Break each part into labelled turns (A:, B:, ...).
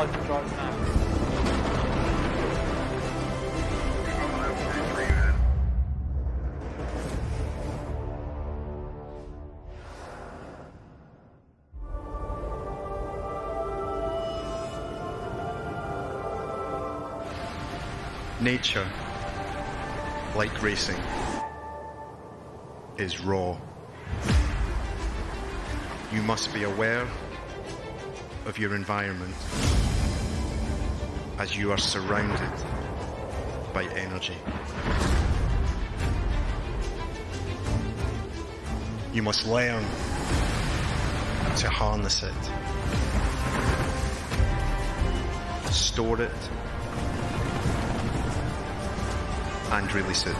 A: hyperdrive now.
B: Nature, like racing, is raw. You must be aware of your environment as you are surrounded by energy. You must learn to harness it, store it, and release it.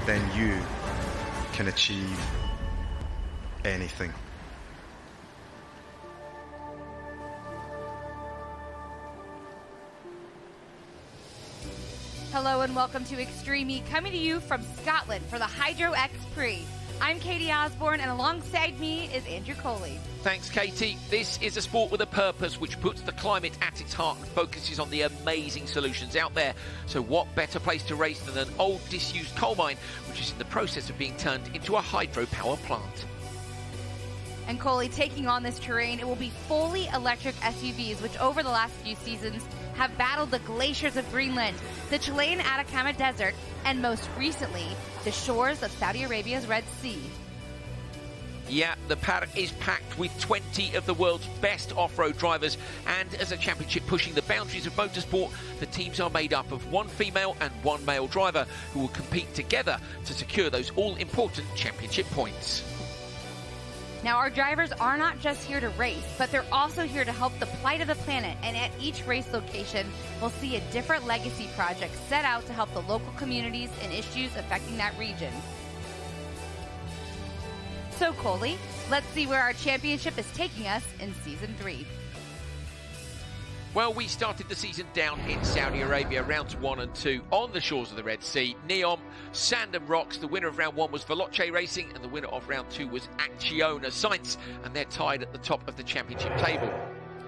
B: Then you can achieve anything.
C: Hello and welcome to Extreme E, coming to you from Scotland for the Hydro X Prix. I'm Katie Osborne, and alongside me is Andrew Coley.
D: Thanks, Katie. This is a sport with a purpose which puts the climate at its heart and focuses on the amazing solutions out there. So what better place to race than an old disused coal mine, which is in the process of being turned into a hydropower plant.
C: And Coley, taking on this terrain, it will be fully electric SUVs, which over the last few seasons have battled the glaciers of Greenland, the Chilean Atacama Desert, and most recently, the shores of Saudi Arabia's Red Sea.
D: Yeah, the paddock is packed with 20 of the world's best off-road drivers, and as a championship pushing the boundaries of motorsport, the teams are made up of one female and one male driver who will compete together to secure those all-important championship points.
C: Now, our drivers are not just here to race, but they're also here to help the plight of the planet, and at each race location, we'll see a different legacy project set out to help the local communities and issues affecting that region. So, Coley, let's see where our championship is taking us in Season 3.
D: Well, we started the season down in Saudi Arabia, rounds 1 and 2, on the shores of the Red Sea. Neom, sand and rocks. The winner of round 1 was Veloce Racing, and the winner of round 2 was Acciona Sainz, and they're tied at the top of the championship table.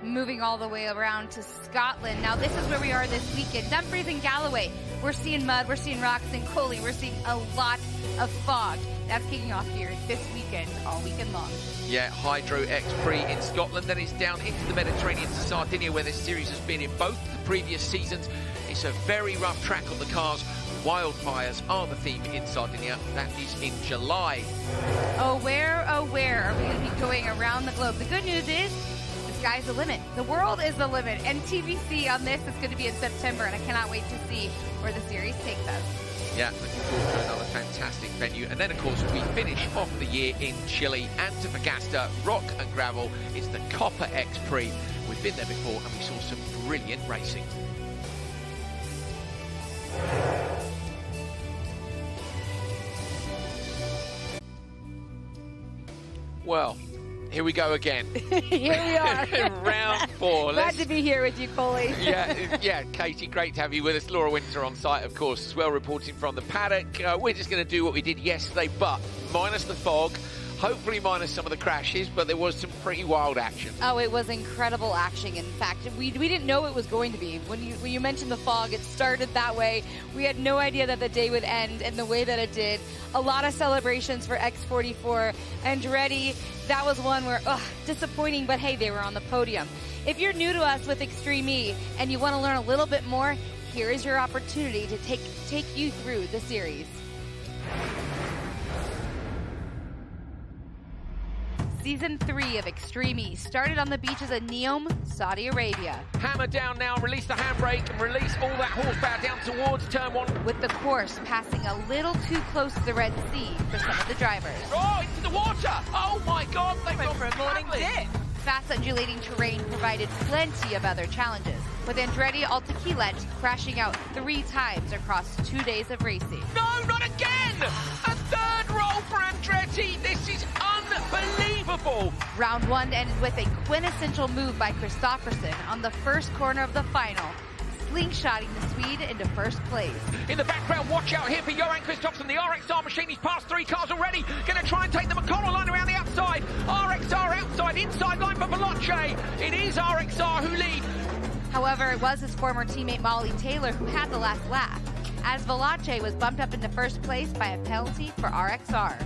C: Moving all the way around to Scotland. Now, this is where we are this weekend. Dumfries and Galloway. We're seeing mud, we're seeing rocks, and Coley, we're seeing a lot of fog. That's kicking off here this weekend, all weekend long.
D: Yeah, Hydro X Prix in Scotland, then it's down into the Mediterranean to Sardinia, where this series has been in both the previous seasons. It's a very rough track on the cars. Wildfires are the theme in Sardinia. That is in July.
C: Oh, where are we going to be going around the globe? The good news is, the sky's the limit. The world is the limit. And TBC on this is going to be in September, and I cannot wait to see where the series takes us.
D: Yeah, looking forward to another fantastic venue. And then, of course, we finish off the year in Chile, Antofagasta, rock and gravel. It's the Copper X Prix. We've been there before, and we saw some brilliant racing. Well, here we go again.
C: Here we are.
D: Round 4.
C: Glad to be here with you, Coley.
D: Yeah, Katie, great to have you with us. Laura Winter on site, of course, as well, reporting from the paddock. We're just going to do what we did yesterday, but minus the fog, hopefully minus some of the crashes, but there was some pretty wild action.
C: Oh, it was incredible action. In fact, we didn't know it was going to be. When you mentioned the fog, it started that way. We had no idea that the day would end and the way that it did. A lot of celebrations for X44. Andretti, that was one where, disappointing, but hey, they were on the podium. If you're new to us with Extreme E and you want to learn a little bit more, here is your opportunity to take you through the series. Season 3 of Extreme E started on the beaches of Neom, Saudi Arabia.
D: Hammer down now, release the handbrake and release all that horsepower down towards turn 1.
C: With the course passing a little too close to the Red Sea for some of the drivers.
D: Oh, into the water! Oh my God, they
C: Went
D: got
C: for a morning dip. Fast undulating terrain provided plenty of other challenges, with Andretti Altequilet crashing out 3 times across 2 days of racing.
D: No, not again! A third roll for Andretti! This is unbelievable!
C: Round 1 ended with a quintessential move by Christopherson on the first corner of the final, slingshotting the Swede into first place.
D: In the background, watch out here for Johan Kristoffersson. The RXR machine, he's passed 3 cars already. Going to try and take the McConnell line around the outside. RXR outside, inside line for Veloce. It is RXR who lead.
C: However, it was his former teammate Molly Taylor who had the last lap, as Veloce was bumped up into first place by a penalty for RXR.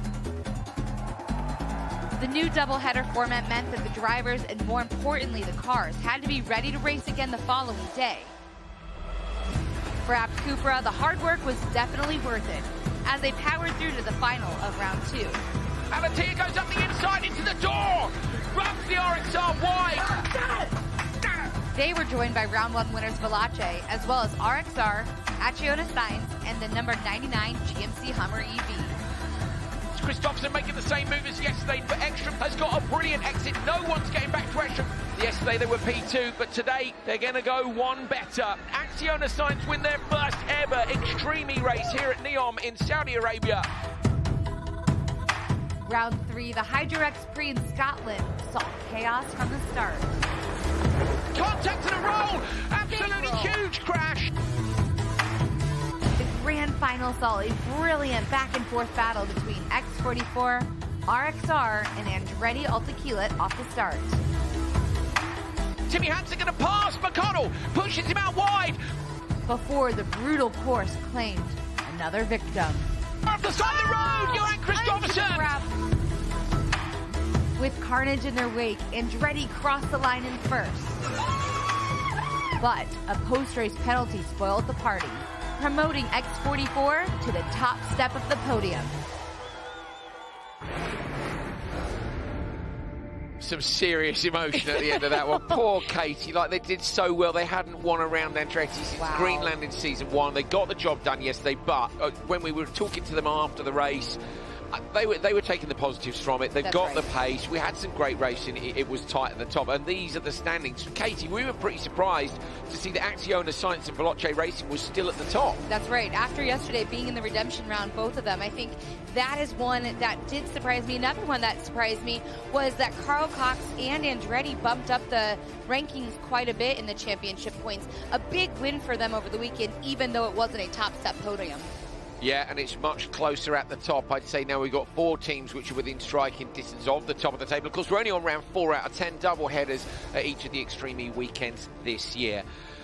C: The new doubleheader format meant that the drivers and, more importantly, the cars had to be ready to race again the following day. For Abt Cupra, the hard work was definitely worth it, as they powered through to the final of round 2.
D: Alatia goes up the inside into the door, rubs the RXR wide.
C: They were joined by round 1 winners Veloce, as well as RXR, Acciona Sainz, and the number 99 GMC Hummer EV.
D: Kristoffersson making the same move as yesterday, but Ekstrom has got a brilliant exit. No one's getting back to Ekstrom. Yesterday they were P2, but today they're going to go one better. Acciona Sainz win their first ever Extreme E race here at Neom in Saudi Arabia.
C: Round 3, the Hyrdo Prix in Scotland saw chaos from the start.
D: Contact and a roll! Absolutely huge crash!
C: The grand final saw a brilliant back-and-forth battle between X44, RXR, and Andretti Altaquilat off the start.
D: Timmy Hansen going to pass McConnell, pushes him out wide.
C: Before the brutal course claimed another victim.
D: Off the side of the road, Johan Kristoffersson!
C: With carnage in their wake, Andretti crossed the line in first. But a post-race penalty spoiled the party, promoting X44 to the top step of the podium.
D: Some serious emotion at the end of that one. Poor Katie, like they did so well. They hadn't won around Andretti since Greenland in season 1. They got the job done yesterday, but when we were talking to them after the race, they were taking the positives from it. They've got the pace. We had some great racing. It was tight at the top. And these are the standings. Katie, we were pretty surprised to see that Acciona Sainz and Veloce Racing was still at the top.
C: That's right. After yesterday being in the redemption round, both of them, I think that is one that did surprise me. Another one that surprised me was that Carl Cox and Andretti bumped up the rankings quite a bit in the championship points. A big win for them over the weekend, even though it wasn't a top step podium.
D: Yeah, and it's much closer at the top. I'd say now we've got 4 teams which are within striking distance of the top of the table. Of course, we're only on round 4 out of 10 double headers at each of the Extreme E weekends this year.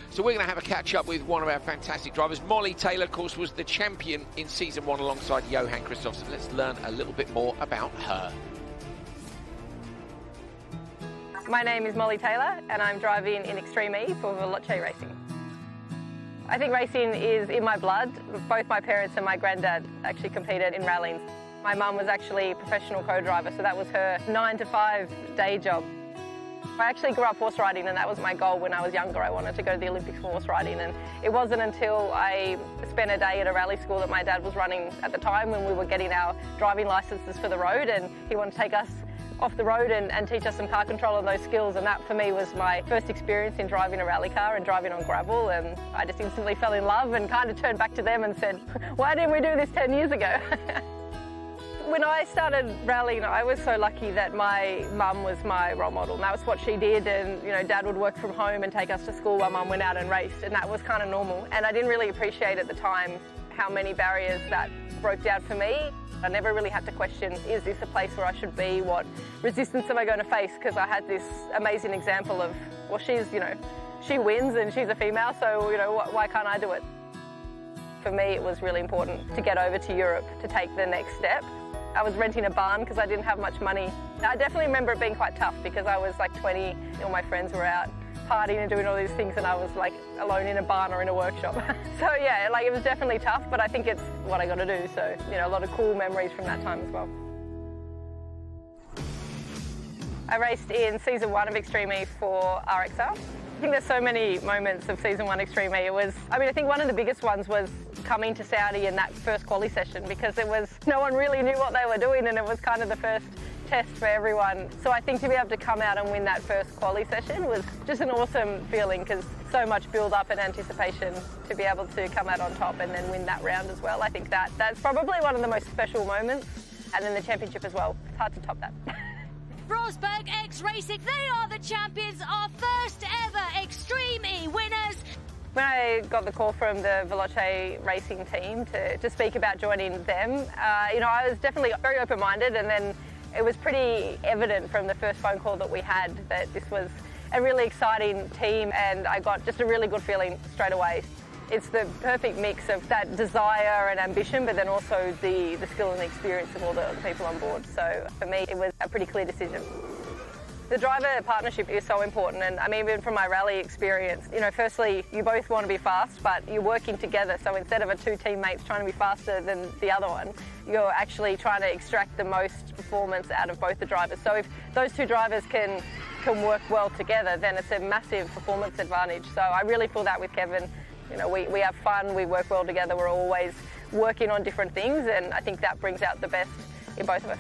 D: So we're going to have a catch-up with one of our fantastic drivers. Molly Taylor, of course, was the champion in Season 1 alongside Johan Kristoffersson. Let's learn a little bit more about her.
A: My name is Molly Taylor, and I'm driving in Extreme E for Veloce Racing. I think racing is in my blood. Both my parents and my granddad actually competed in rallying. My mum was actually a professional co-driver, so that was her 9-to-5 day job. I actually grew up horse riding, and that was my goal when I was younger. I wanted to go to the Olympics for horse riding, and it wasn't until I spent a day at a rally school that my dad was running at the time when we were getting our driving licenses for the road, and he wanted to take us off the road and teach us some car control and those skills, and that for me was my first experience in driving a rally car and driving on gravel, and I just instantly fell in love and kind of turned back to them and said, why didn't we do this 10 years ago? When I started rallying, I was so lucky that my mum was my role model, and that was what she did, and you know, Dad would work from home and take us to school while Mum went out and raced, and that was kind of normal, and I didn't really appreciate at the time how many barriers that broke down for me. I never really had to question, is this a place where I should be? What resistance am I going to face? Because I had this amazing example of, well, she wins and she's a female, so, why can't I do it? For me, it was really important to get over to Europe to take the next step. I was renting a barn because I didn't have much money. I definitely remember it being quite tough because I was like 20, all my friends were out partying and doing all these things, and I was like alone in a barn or in a workshop. So yeah, it was definitely tough, but I think it's what I got to do. So, a lot of cool memories from that time as well. I raced in Season 1 of Extreme E for RXR. I think there's so many moments of Season 1 Extreme E. I think one of the biggest ones was coming to Saudi in that first quali session, because no one really knew what they were doing, and it was kind of the first test for everyone. So I think to be able to come out and win that first quali session was just an awesome feeling, because so much build up and anticipation to be able to come out on top and then win that round as well. I think that's probably one of the most special moments, and then the championship as well. It's hard to top that.
E: Rosberg X Racing, they are the champions, our first ever Extreme E winners.
A: When I got the call from the Veloce racing team to speak about joining them, you know, I was definitely very open-minded, and then it was pretty evident from the first phone call that we had that this was a really exciting team, and I got just a really good feeling straight away. It's the perfect mix of that desire and ambition, but then also the skill and the experience of all the people on board. So for me, it was a pretty clear decision. The driver partnership is so important, and I mean, even from my rally experience, you know, firstly, you both want to be fast, but you're working together. So instead of two teammates trying to be faster than the other one, you're actually trying to extract the most performance out of both the drivers. So if those two drivers can work well together, then it's a massive performance advantage. So I really feel that with Kevin. You know, we have fun, we work well together, we're always working on different things, and I think that brings out the best in both of us.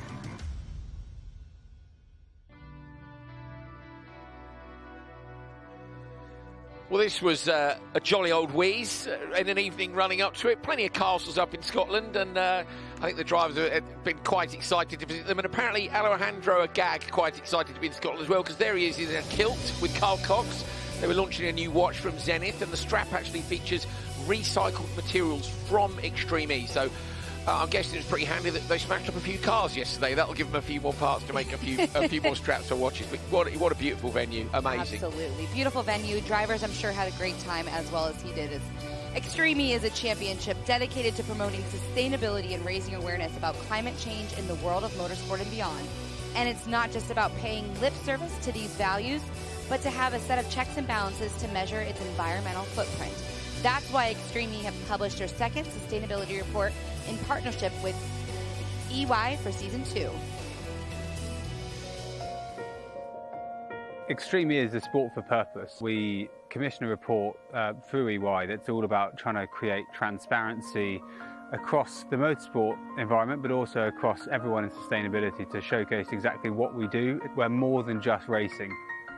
D: Well, this was a jolly old wheeze in an evening running up to it. Plenty of castles up in Scotland, and I think the drivers have been quite excited to visit them. And apparently Alejandro Agag quite excited to be in Scotland as well, because there he is in a kilt with Carl Cox. They were launching a new watch from Zenith, and the strap actually features recycled materials from Extreme E. So I'm guessing it's pretty handy that they smashed up a few cars yesterday. That'll give them a few more parts to make a few more straps for watches. But what a beautiful venue. Amazing.
C: Absolutely. Beautiful venue. Drivers, I'm sure, had a great time as well as he did. Extreme E is a championship dedicated to promoting sustainability and raising awareness about climate change in the world of motorsport and beyond. And it's not just about paying lip service to these values, but to have a set of checks and balances to measure its environmental footprint. That's why Extreme E have published their second sustainability report in partnership with EY for Season 2.
E: Extreme E is a sport for purpose. We commission a report through EY that's all about trying to create transparency across the motorsport environment, but also across everyone in sustainability to showcase exactly what we do. We're more than just racing.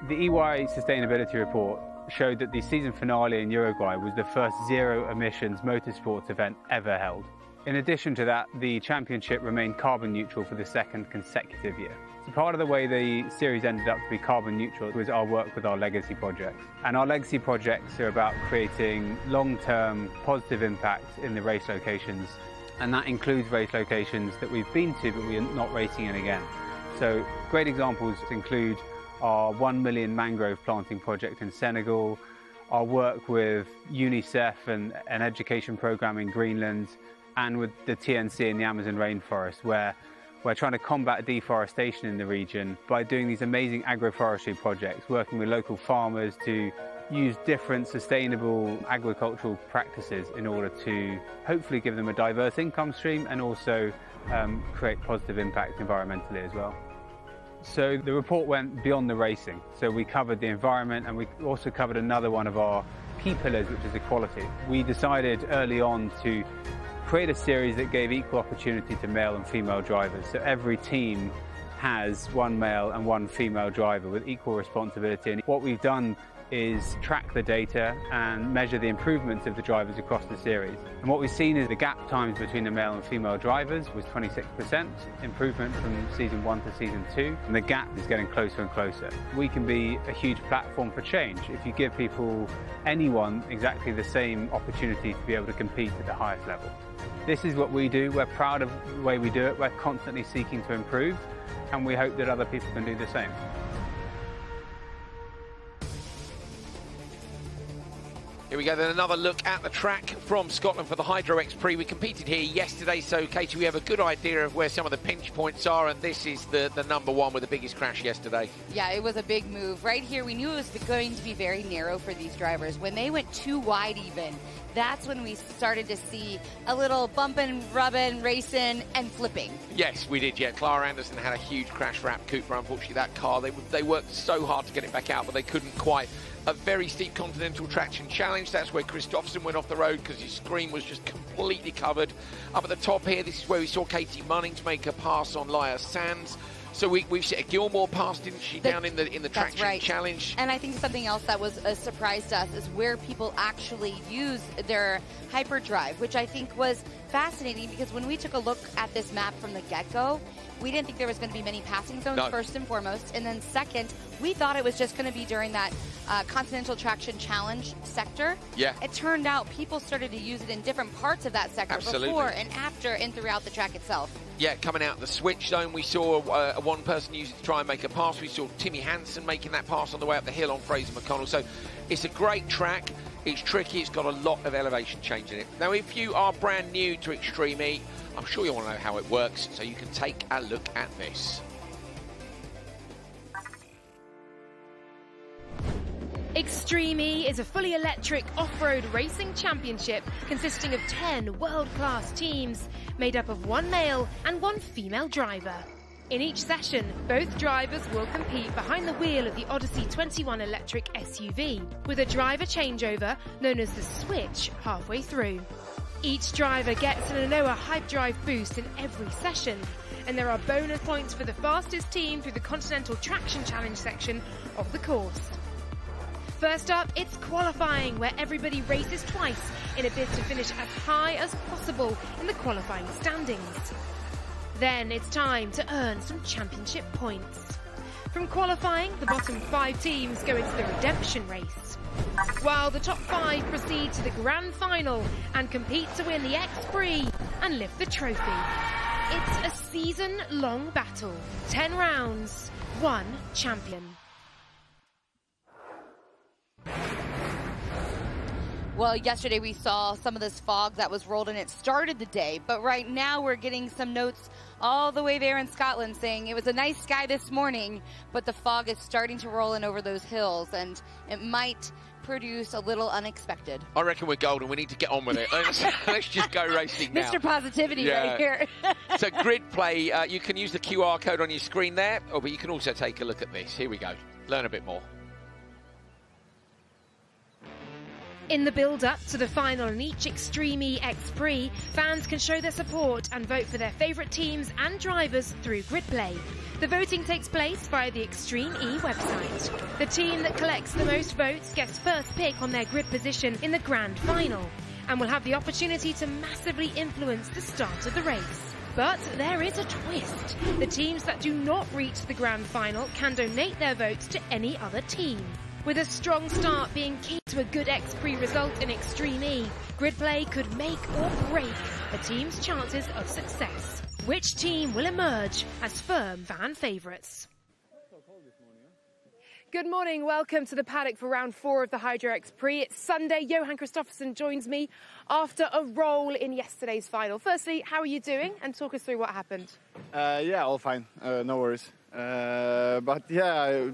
E: The EY Sustainability Report showed that the season finale in Uruguay was the first zero-emissions motorsports event ever held. In addition to that, the championship remained carbon neutral for the second consecutive year. So part of the way the series ended up to be carbon neutral was our work with our legacy projects. And our legacy projects are about creating long-term positive impact in the race locations. And that includes race locations that we've been to, but we're not racing in again. So great examples include our 1 million mangrove planting project in Senegal, our work with UNICEF and an education program in Greenland, and with the TNC in the Amazon rainforest, where we're trying to combat deforestation in the region by doing these amazing agroforestry projects, working with local farmers to use different sustainable agricultural practices in order to hopefully give them a diverse income stream and also create positive impact environmentally as well. So the report went beyond the racing. So we covered the environment, and we also covered another one of our key pillars, which is equality. We decided early on to create a series that gave equal opportunity to male and female drivers. So every team has one male and one female driver with equal responsibility. And what we've done is track the data and measure the improvements of the drivers across the series. And what we've seen is the gap times between the male and female drivers was 26% improvement from season 1 to season 2, and the gap is getting closer and closer. We can be a huge platform for change if you give anyone exactly the same opportunity to be able to compete at the highest level. This is what we do. We're proud of the way we do it. We're constantly seeking to improve, and we hope that other people can do the same.
D: Here we go, then another look at the track from Scotland for the Hyrdo Prix. We competed here yesterday, so Katie, we have a good idea of where some of the pinch points are, and this is the number one with the biggest crash yesterday. Yeah,
C: it was a big move. Right here, we knew it was going to be very narrow for these drivers. When they went too wide even, that's when we started to see a little bumping, rubbing, racing, and flipping.
D: Yes, we did, yeah. Clara Anderson had a huge crash for App Cooper. Unfortunately, that car, they worked so hard to get it back out, but they couldn't quite. A very steep continental traction challenge. That's where Christopherson went off the road because his screen was just completely covered. Up at the top here, this is where we saw Katie Munnings make a pass on Laya Sands. So we've seen Gilmore passed, didn't she, down in the traction
C: right.
D: challenge?
C: And I think something else that was a surprise to us is where people actually use their hyperdrive, which I think was fascinating because when we took a look at this map from the get-go, we didn't think there was going to be many passing zones, first and foremost. And then second, we thought it was just going to be during that Continental Traction Challenge sector. Yeah. It turned out people started to use it in different parts of that sector before and after and throughout the track itself.
D: Yeah, coming out the switch zone, we saw one person use it to try and make a pass. We saw Timmy Hansen making that pass on the way up the hill on Fraser McConnell. So it's a great track. It's tricky. It's got a lot of elevation change in it. Now, if you are brand new to Extreme E, I'm sure you want to know how it works, so you can take a look at this.
F: Extreme E is a fully electric off-road racing championship consisting of 10 world-class teams made up of 1 male and 1 female driver. In each session, both drivers will compete behind the wheel of the Odyssey 21 electric SUV, with a driver changeover known as the switch halfway through. Each driver gets an Anoa Hyperdrive boost in every session, and there are bonus points for the fastest team through the Continental Traction Challenge section of the course. First up, it's qualifying, where everybody races twice in a bid to finish as high as possible in the qualifying standings. Then it's time to earn some championship points. From qualifying, the bottom 5 teams go into the redemption race, while the top 5 proceed to the grand final and compete to win the Prix and lift the trophy. It's a season-long battle. 10 rounds, 1 champion.
C: Well, yesterday we saw some of this fog that was rolled in. It started the day, but right now we're getting some notes all the way there in Scotland saying it was a nice sky this morning, but the fog is starting to roll in over those hills, and it might produce a little unexpected.
D: I reckon we're golden. We need to get on with it. Let's just go racing now.
C: Mr. Positivity right here.
D: So grid play, you can use the QR code on your screen there, but you can also take a look at this. Here we go. Learn a bit more.
F: In the build-up to the final in each Extreme E Prix, fans can show their support and vote for their favourite teams and drivers through grid play. The voting takes place via the Extreme E website. The team that collects the most votes gets first pick on their grid position in the grand final and will have the opportunity to massively influence the start of the race. But there is a twist. The teams that do not reach the grand final can donate their votes to any other team. With a strong start being key to a good Prix result in Extreme E, grid play could make or break a team's chances of success. Which team will emerge as firm fan favourites? Good morning, welcome to the paddock for round 4 of the Hyrdo Prix. It's Sunday. Johan Kristoffersen joins me after a roll in yesterday's final. Firstly, how are you doing? And talk us through what happened.
G: Yeah, all fine. No worries. But yeah,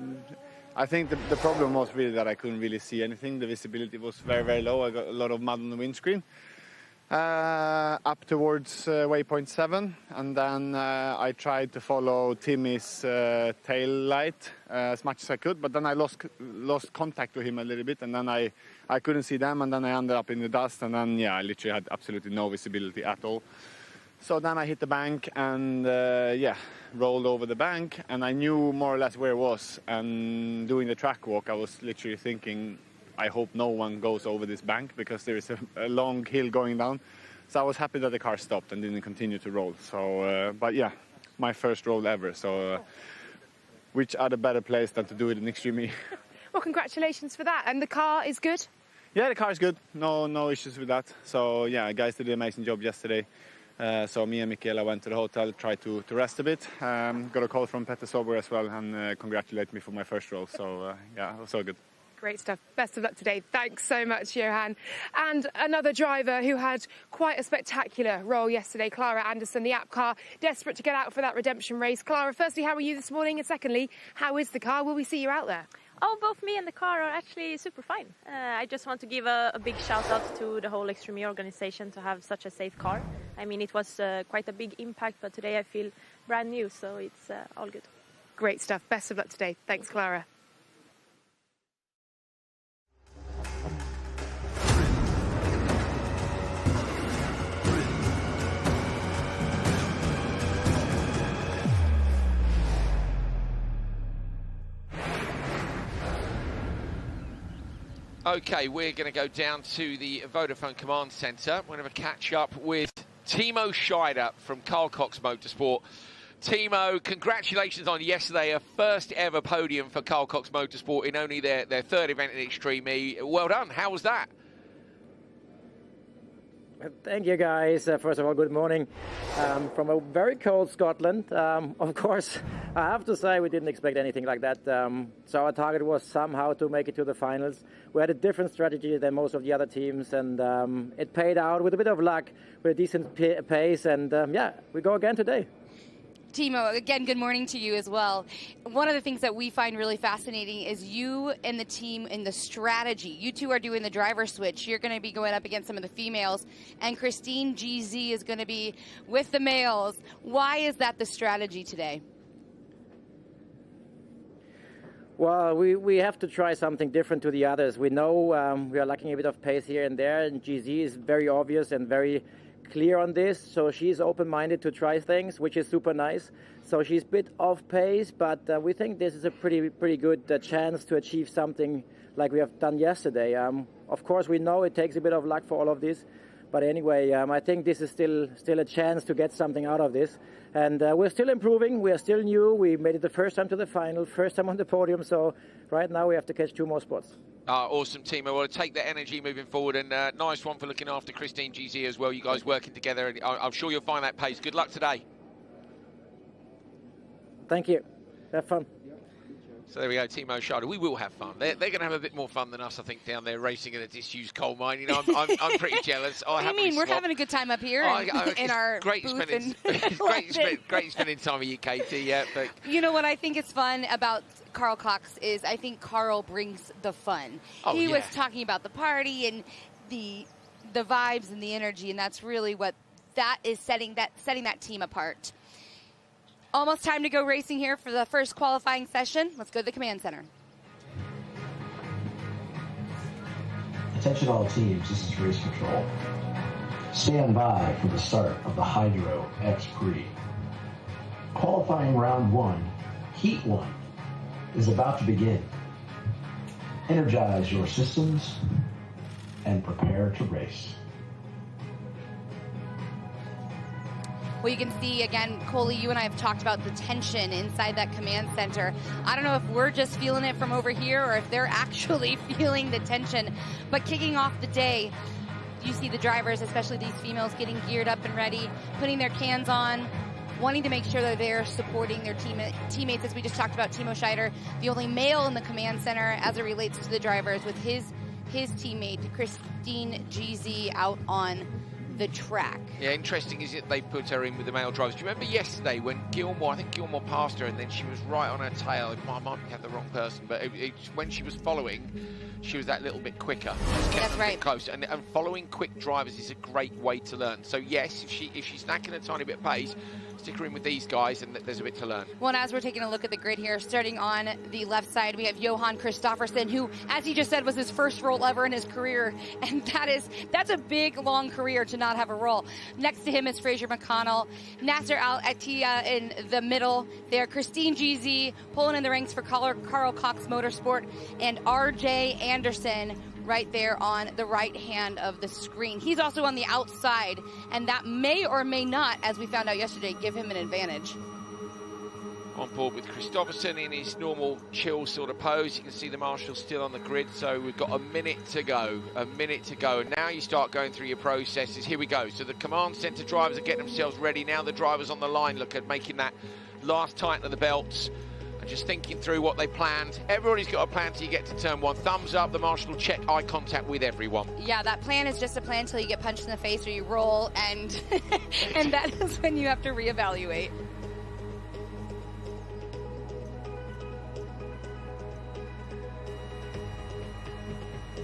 G: I think the problem was really that I couldn't really see anything. The visibility was very, very low. I got a lot of mud on the windscreen. Up towards waypoint 7, and then I tried to follow Timmy's tail light as much as I could, but then I lost contact with him a little bit, and then I couldn't see them, and then I ended up in the dust, and then yeah, I literally had absolutely no visibility at all. So then I hit the bank and rolled over the bank, and I knew more or less where it was. And doing the track walk, I was literally thinking, I hope no one goes over this bank because there is a long hill going down. So I was happy that the car stopped and didn't continue to roll. So, but yeah, my first roll ever. So, which other better place than to do it in Extreme E?
F: Well, congratulations for that. And the car is good?
G: Yeah, the car is good. No issues with that. So yeah, guys did an amazing job yesterday. So me and Michaela went to the hotel, tried to rest a bit. Got a call from Petter Sober as well, and congratulated me for my first roll. So yeah, it was so good.
F: Great stuff. Best of luck today. Thanks so much, Johan. And another driver who had quite a spectacular role yesterday, Clara Anderson, the app car, desperate to get out for that redemption race. Clara, firstly, how are you this morning? And secondly, how is the car? Will we see you out there?
H: Oh, both me and the car are actually super fine. I just want to give a big shout out to the whole Extreme E organization to have such a safe car. I mean, it was quite a big impact, but today I feel brand new, so it's all good.
F: Great stuff. Best of luck today. Thanks, Clara.
D: Okay, we're going to go down to the Vodafone Command Centre. We're going to have a catch-up with Timo Scheider from Carl Cox Motorsport. Timo, congratulations on yesterday, a first ever podium for Carl Cox Motorsport in only their third event in Extreme E. Well done. How was that?
I: Thank you, guys. First of all, good morning from a very cold Scotland. Of course, I have to say we didn't expect anything like that. So our target was somehow to make it to the finals. We had a different strategy than most of the other teams, and it paid out with a bit of luck, with a decent pace, and yeah, we go again today.
C: Timo, again, good morning to you as well. One of the things that we find really fascinating is you and the team in the strategy. You two are doing the driver switch. You're going to be going up against some of the females, and Christine GZ is going to be with the males. Why is that the strategy today?
I: Well, we have to try something different to the others. We know we are lacking a bit of pace here and there, and GZ is very obvious and very clear on this, so she's open-minded to try things, which is super nice. So she's a bit off pace, but we think this is a pretty good chance to achieve something like we have done yesterday. Of course, we know it takes a bit of luck for all of this, but anyway, I think this is still a chance to get something out of this. And we're still improving. We are still new. We made it the first time to the final, first time on the podium. So right now we have to catch 2 more spots.
D: Awesome, Timo. Well, take that energy moving forward, and nice one for looking after Christine GZ as well. You guys working together, and I'm sure you'll find that pace. Good luck today.
I: Thank you. Have fun.
D: So there we go, Timo Scheider. We will have fun. They're going to have a bit more fun than us, I think, down there racing in a disused coal mine. You know, I'm pretty jealous.
C: What do you mean? We're having a good time up here in our
D: great
C: booth.
D: Great spending time with you, Katie. Yeah, but
C: you know what I think is fun about Carl Cox is I think Carl brings the fun. He was talking about the party and the vibes and the energy, and that's really what that is setting that team apart. Almost time to go racing here for the first qualifying session. Let's go to the command center.
J: Attention all teams, this is race control. Stand by for the start of the Hydro X Prix. Qualifying round 1, heat 1, is about to begin. Energize your systems and prepare to race.
C: Well, you can see, again, Coley, you and I have talked about the tension inside that command center. I don't know if we're just feeling it from over here or if they're actually feeling the tension. But kicking off the day, you see the drivers, especially these females, getting geared up and ready, putting their cans on, wanting to make sure that they're supporting their teammates, as we just talked about. Timo Scheider, the only male in the command center as it relates to the drivers, with his teammate, Christine GZ, out on the track.
D: Yeah, interesting is that they put her in with the male drivers. Do you remember yesterday when I think Gilmore passed her and then she was right on her tail? I might have the wrong person, but when she was following, she was that little bit quicker.
C: That's right.
D: Close, and following quick drivers is a great way to learn. So yes, if she's snacking a tiny bit of pace, stick her in with these guys, and there's a bit to learn.
C: Well, and as we're taking a look at the grid here, starting on the left side, we have Johan Kristoffersen, who, as he just said, was his first roll ever in his career, and that's a big, long career to not have a roll. Next to him is Fraser McConnell, Nasser Al-Attiyah in the middle there, Christine GZ pulling in the ranks for Carl Cox Motorsport, and RJ Anderson right there on the right hand of the screen. He's also on the outside, and that may or may not, as we found out yesterday, give him an advantage.
D: On board with Kristoffersen in his normal chill sort of pose. You can see the marshal still on the grid, so we've got a minute to go. And now you start going through your processes. Here we go. So the command center drivers are getting themselves ready. Now the drivers on the line look at making that last tighten of the belts. Just thinking through what they planned. Everybody's got a plan till you get to turn 1. Thumbs up, the marshal will check eye contact with everyone.
C: Yeah, that plan is just a plan until you get punched in the face or you roll, and and that is when you have to reevaluate.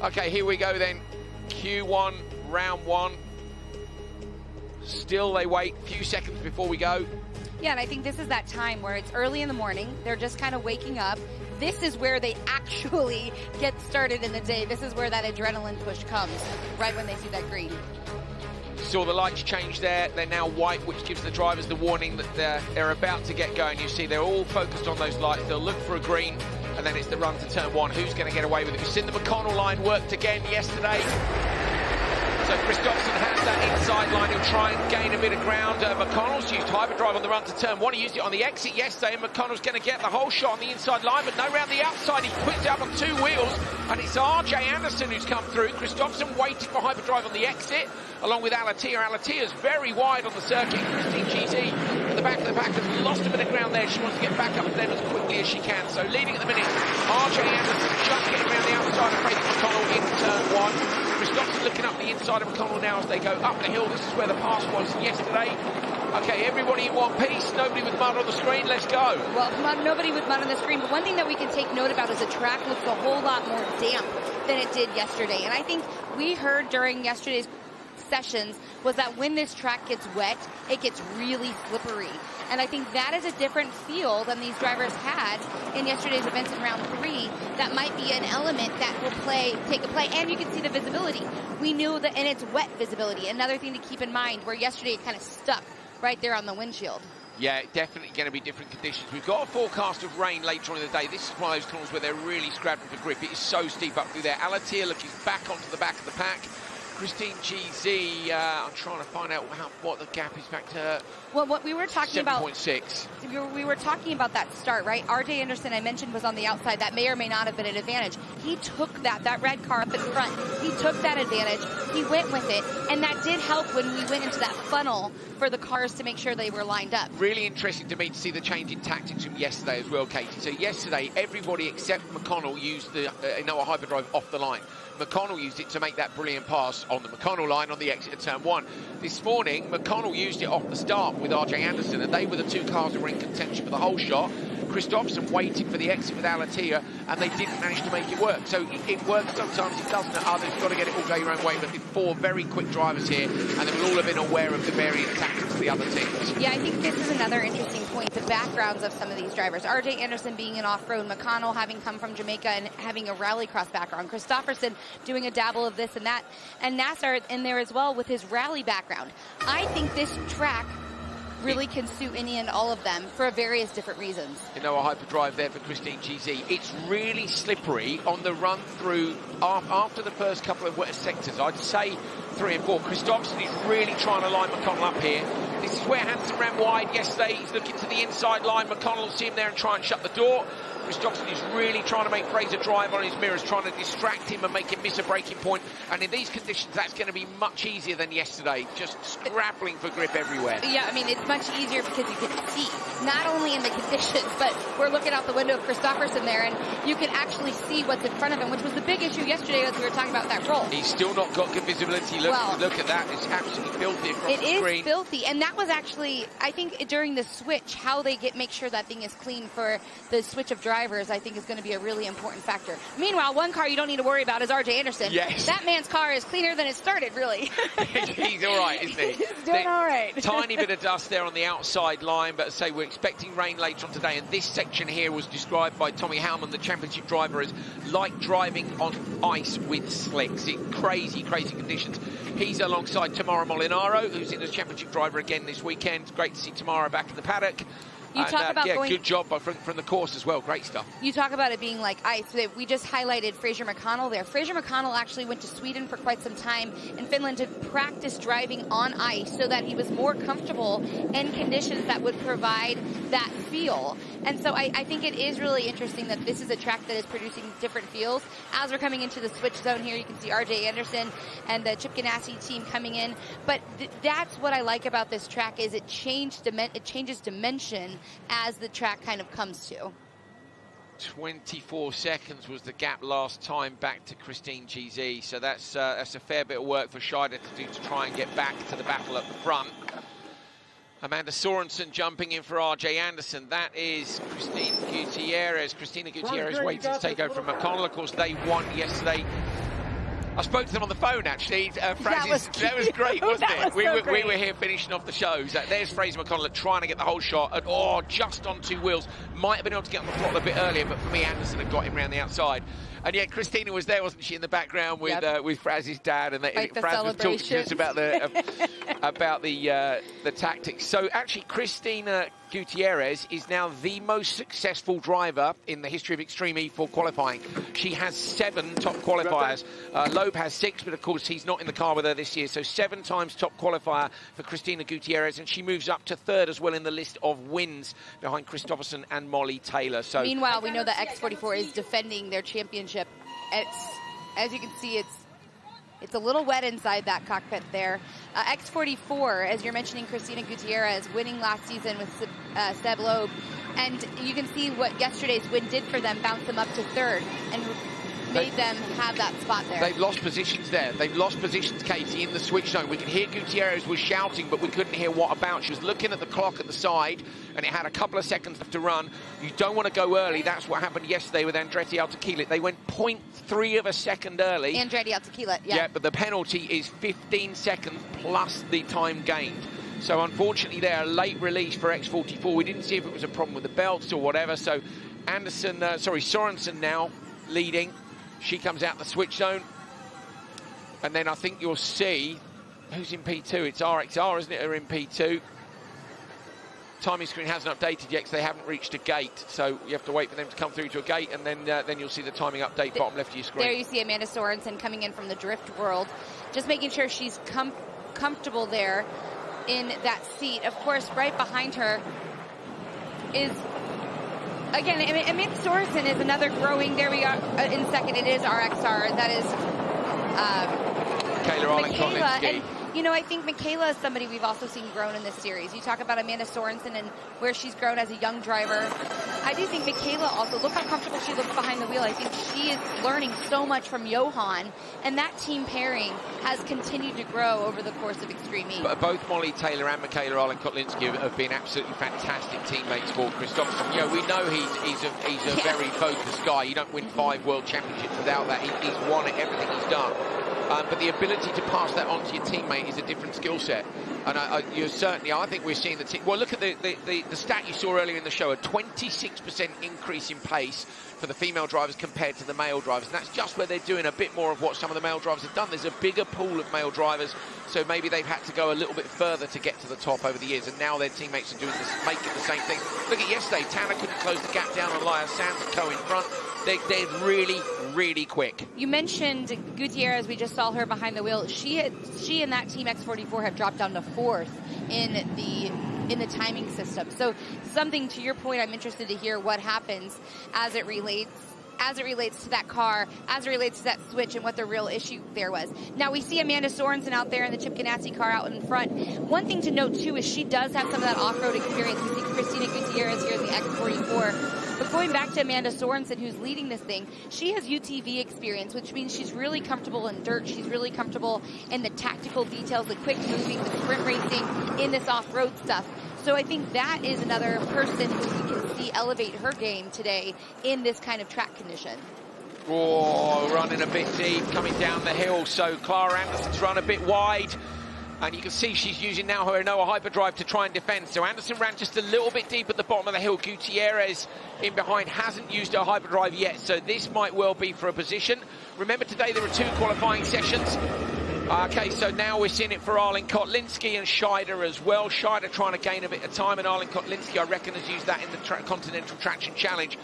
D: Okay, here we go then. Q1, round 1. Still they wait a few seconds before we go.
C: Yeah, and I think this is that time where it's early in the morning. They're just kind of waking up. This is where they actually get started in the day. This is where that adrenaline push comes, right when they see that green.
D: Saw the lights change there. They're now white, which gives the drivers the warning that they're about to get going. You see, they're all focused on those lights. They'll look for a green. and then it's the run to turn 1. Who's going to get away with it? We've seen the McConnell line worked again yesterday. So Kristoffersson has that inside line. He'll try and gain a bit of ground. McConnell's used hyperdrive on the run to turn 1. He used it on the exit yesterday, and McConnell's going to get the whole shot on the inside line, but no round the outside. He puts it up on 2 wheels, and it's R.J. Anderson who's come through. Kristoffersson waiting for hyperdrive on the exit, along with Alatia. Alatia's very wide on the circuit. Christine GT at the back of the pack has lost a bit of ground there. She wants to get back up to them as quickly as she can. So leading at the minute, R.J. Anderson just getting around the outside of Fraser McConnell in turn 1. Kristoffersson looking up the inside of McConnell now as they go up the hill. This is where the pass was yesterday. Okay, everybody in one piece, nobody with mud on the screen, let's go.
C: Well, nobody with mud on the screen, but one thing that we can take note about is the track looks a whole lot more damp than it did yesterday. And I think we heard during yesterday's sessions was that when this track gets wet, it gets really slippery. And I think that is a different feel than these drivers had in yesterday's events in round 3. That might be an element that will take a play. And you can see the visibility. We knew that, and it's wet visibility. Another thing to keep in mind, where yesterday it kind of stuck right there on the windshield. Yeah,
D: definitely going to be different conditions. We've got a forecast of rain later on in the day. This is one of those corners where they're really scrabbling for grip. It is so steep up through there. Alatia looking back onto the back of the pack. Christine GZ, I'm trying to find out what the gap is back to her.
C: Well, what we were talking about...
D: 7.6.
C: We were talking about that start, right? R.J. Anderson, I mentioned, was on the outside. That may or may not have been an advantage. He took that red car up in front. He took that advantage. He went with it. And that did help when we went into that funnel for the cars to make sure they were lined up.
D: Really interesting to me to see the change in tactics from yesterday as well, Katie. So yesterday, everybody except McConnell used the Noah hyperdrive off the line. McConnell used it to make that brilliant pass on the McConnell line on the exit of turn 1. This morning, McConnell used it off the start with R.J. Anderson, and they were the 2 cars that were in contention for the whole shot. Kristoffersson waiting for the exit with Alatia, and they didn't manage to make it work. So it works sometimes, it doesn't at others. You've got to get it all go your own way. But 4 very quick drivers here, and they will all have been aware of the varying tactics of the other teams.
C: Yeah, I think this is another interesting point, the backgrounds of some of these drivers. R.J. Anderson being an off-road, McConnell having come from Jamaica and having a rallycross background, Kristoffersson doing a dabble of this and that, and Nassar in there as well with his rally background. I think this track really can suit any and all of them for various different reasons.
D: You know, a hyperdrive there for Christine GZ. It's really slippery on the run through after the first couple of wet sectors. I'd say 3 and 4. Kristoffersson is really trying to line McConnell up here. This is where Hansen ran wide yesterday. He's looking to the inside line. McConnell will see him there and try and shut the door. Kristoffersson is really trying to make Fraser drive on his mirrors, trying to distract him and make him miss a braking point. And in these conditions, that's going to be much easier than yesterday. Just scrabbling for grip everywhere.
C: Yeah, I mean, it's much easier because you can see, not only in the conditions, but we're looking out the window of Kristoffersson there, and you can actually see what's in front of him, which was the big issue yesterday as we were talking about that roll.
D: He's still not got good visibility. Look at that. It's absolutely filthy across the screen. It is
C: filthy, and that was actually, I think, during the switch, how they make sure that thing is clean for the switch of drivers, I think is going to be a really important factor. Meanwhile, one car you don't need to worry about is R.J. Anderson.
D: Yes.
C: That man's car is cleaner than it started, really.
D: He's all right, isn't he?
C: He's doing all right.
D: Tiny bit of dust there on the outside line, but say we're expecting rain later on today, and this section here was described by Tommy Howman, the championship driver, as like driving on ice with slicks in crazy conditions. He's alongside Tamara Molinaro, who's in as championship driver again this weekend. Great to see Tamara back in the paddock.
C: You talk about
D: good job from the course as well. Great stuff.
C: You talk about it being like ice. We just highlighted Fraser McConnell there. Fraser McConnell actually went to Sweden for quite some time in Finland to practice driving on ice so that he was more comfortable in conditions that would provide that feel. And so I think it is really interesting that this is a track that is producing different feels. As we're coming into the switch zone here, you can see R.J. Anderson and the Chip Ganassi team coming in. But that's what I like about this track is it changes dimension as the track kind of comes to.
D: 24 seconds was the gap last time back to Christine GZ, so that's a fair bit of work for Hyrdo to do to try and get back to the battle at the front. Amanda Sorensen jumping in for R.J. Anderson. That is Christina Gutierrez. Christina Gutierrez waiting to take over from McConnell. Of course, they won yesterday. I spoke to them on the phone, actually. That was great, wasn't it? We were here finishing off the shows. There's Fraser McConnell trying to get the whole shot. And, just on 2 wheels. Might have been able to get on the throttle a bit earlier, but for me, Anderson had got him around the outside. And yet Christina was there, wasn't she, in the background with Fraz's dad, and
C: Like
D: Fraz was talking to us about the tactics. So actually, Christina Gutierrez is now the most successful driver in the history of Extreme E4 qualifying. She has 7 top qualifiers. Loeb has 6, but of course he's not in the car with her this year. So 7 times top qualifier for Christina Gutierrez, and she moves up to 3rd as well in the list of wins behind Kristoffersen and Molly Taylor. So
C: meanwhile, we know that X44 is defending their championship. As you can see, it's a little wet inside that cockpit there. X44, as you're mentioning, Christina Gutierrez winning last season with Seb Loeb. And you can see what yesterday's win did for them, bounced them up to 3rd and made them have that spot there.
D: They've lost positions there. They've lost positions, Katie, in the switch zone. We could hear Gutierrez was shouting, but we couldn't hear what about. She was looking at the clock at the side, and it had a couple of seconds left to run. You don't want to go early. That's what happened yesterday with Andretti Altequila. They went 0.3 of a second early.
C: Andretti Altequila,
D: yeah, but the penalty is 15 seconds plus the time gained. So unfortunately there, a late release for X44. We didn't see if it was a problem with the belts or whatever. So Sorensen now leading. She comes out the switch zone. And then I think you'll see who's in P2. It's RXR, isn't it, are in P2. Timing screen hasn't updated yet because they haven't reached a gate. So you have to wait for them to come through to a gate, and then you'll see the timing update bottom left of your screen.
C: There you see Amanda Sorensen coming in from the drift world. Just making sure she's comfortable there in that seat. Of course, right behind her is, again, Amanda Sorensen is another growing. There we are in second. It is RXR. That is
D: Michaela.
C: And, you know, I think Michaela is somebody we've also seen grown in this series. You talk about Amanda Sorensen and where she's grown as a young driver. I do think Michaela also, look how comfortable she looks behind the wheel. I think she is learning so much from Johan, and that team pairing has continued to grow over the course of Extreme E.
D: But both Molly Taylor and Michaela Arlen-Kotlinski have been absolutely fantastic teammates for Kristoffersen. You know, we know he's a very focused guy. You don't win 5 world championships without that. He's won at everything he's done. But the ability to pass that on to your teammate is a different skill set. And I think we're seeing the team. Well, look at the stat you saw earlier in the show, a 26% increase in pace for the female drivers compared to the male drivers. And that's just where they're doing a bit more of what some of the male drivers have done. There's a bigger pool of male drivers, so maybe they've had to go a little bit further to get to the top over the years, and now their teammates are doing this, making the same thing. Look at yesterday, Tanner couldn't close the gap down on Laya Sands and Co in front. They're really, really quick.
C: You mentioned Gutierrez. We just saw her behind the wheel. She and that team X44 have dropped down to 4th in the timing system. So something to your point, I'm interested to hear what happens as it relates to that car, as it relates to that switch, and what the real issue there was. Now we see Amanda Sorensen out there in the Chip Ganassi car out in front. One thing to note too is she does have some of that off-road experience. We see Christina Gutierrez here in the X44. But going back to Amanda Sorensen, who's leading this thing, she has UTV experience, which means she's really comfortable in dirt. She's really comfortable in the tactical details, the quick moving, the sprint racing, in this off-road stuff. So I think that is another person who we can see elevate her game today in this kind of track condition.
D: Oh, running a bit deep, coming down the hill. So Clara Anderson's run a bit wide. And you can see she's using now her Enoa hyperdrive to try and defend. So Anderson ran just a little bit deep at the bottom of the hill. Gutierrez in behind hasn't used her hyperdrive yet, so this might well be for a position. Remember, today there are 2 qualifying sessions. Okay, so now we're seeing it for Arlen-Kotlinski and Scheider as well. Scheider trying to gain a bit of time, and Arlen-Kotlinski, I reckon, has used that in the Continental Traction Challenge.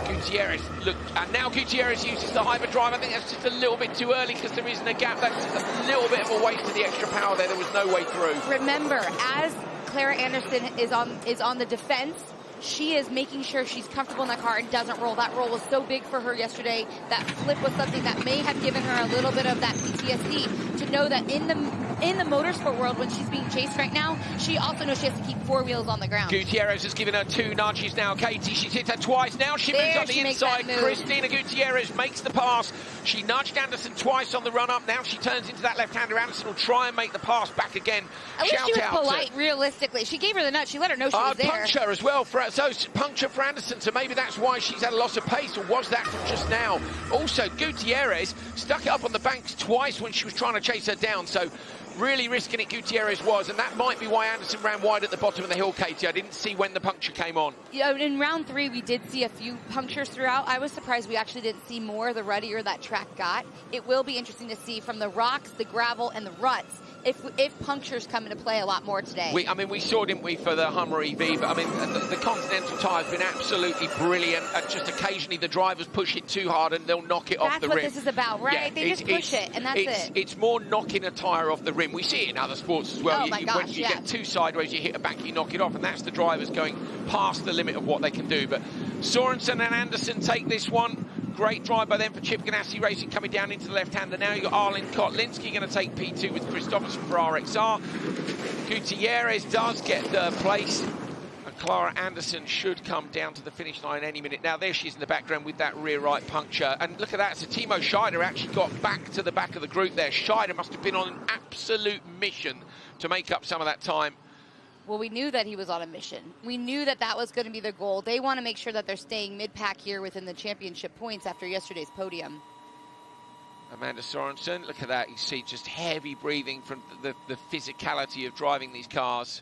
D: Gutierrez, look, and now Gutierrez uses the hyperdrive. I think that's just a little bit too early because there isn't a gap. That's a little bit of a waste of the extra power there. There was no way through.
C: Remember, as Clara Anderson is on the defense, she is making sure she's comfortable in that car and doesn't roll. That roll was so big for her yesterday. That flip was something that may have given her a little bit of that PTSD to know that in the motorsport world, when she's being chased right now, she also knows she has to keep 4 wheels on the ground.
D: Gutierrez has given her 2 nudges now. Katie, she's hit her twice. Now she moves on the inside. Christina Gutierrez makes the pass. She nudged Anderson twice on the run-up. Now she turns into that left-hander. Anderson will try and make the pass back again.
C: At least she was polite, realistically. She gave her the nudge. She let her know she was there.
D: Puncture as well. So puncture for Anderson. So maybe that's why she's had a loss of pace, or was that from just now? Also, Gutierrez stuck it up on the banks twice when she was trying to chase her down. So really risking it, Gutierrez was, and that might be why Anderson ran wide at the bottom of the hill, Katie. I didn't see when the puncture came on.
C: Yeah, in round 3, we did see a few punctures throughout. I was surprised we actually didn't see more the ruddier that track got. It will be interesting to see from the rocks, the gravel, and the ruts if punctures come into play a lot more today.
D: We saw, didn't we, for the Hummer EV, but I mean, the Continental tyre's been absolutely brilliant, and just occasionally the drivers push it too hard and they'll knock it off the rim.
C: That's what this is about, right? Yeah, they just push it, and that's it.
D: It's more knocking a tyre off the rim. We see it in other sports as well.
C: Oh my gosh,
D: when you get too sideways, you hit a bank, you knock it off, and that's the drivers going past the limit of what they can do. But Sorensen and Anderson take this one. Great drive by them for Chip Ganassi Racing coming down into the left-hander now. You've got Arlen Kotlinski going to take P2 with Christopherson for RXR. Gutierrez does get third place. And Clara Anderson should come down to the finish line any minute. Now, there she is in the background with that rear right puncture. And look at that. So Timo Scheider actually got back to the back of the group there. Scheider must have been on an absolute mission to make up some of that time.
C: Well, we knew that he was on a mission. We knew that that was going to be their goal. They want to make sure that they're staying mid-pack here within the championship points after yesterday's podium.
D: Amanda Sorensen, look at that. You see just heavy breathing from the physicality of driving these cars.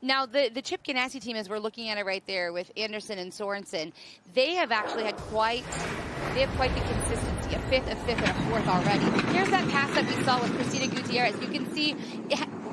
C: Now, the Chip Ganassi team, as we're looking at it right there with Anderson and Sorensen, they have actually had quite the consistency, a fifth, and a fourth already. Here's that pass that we saw with Cristina Gutierrez. You can see,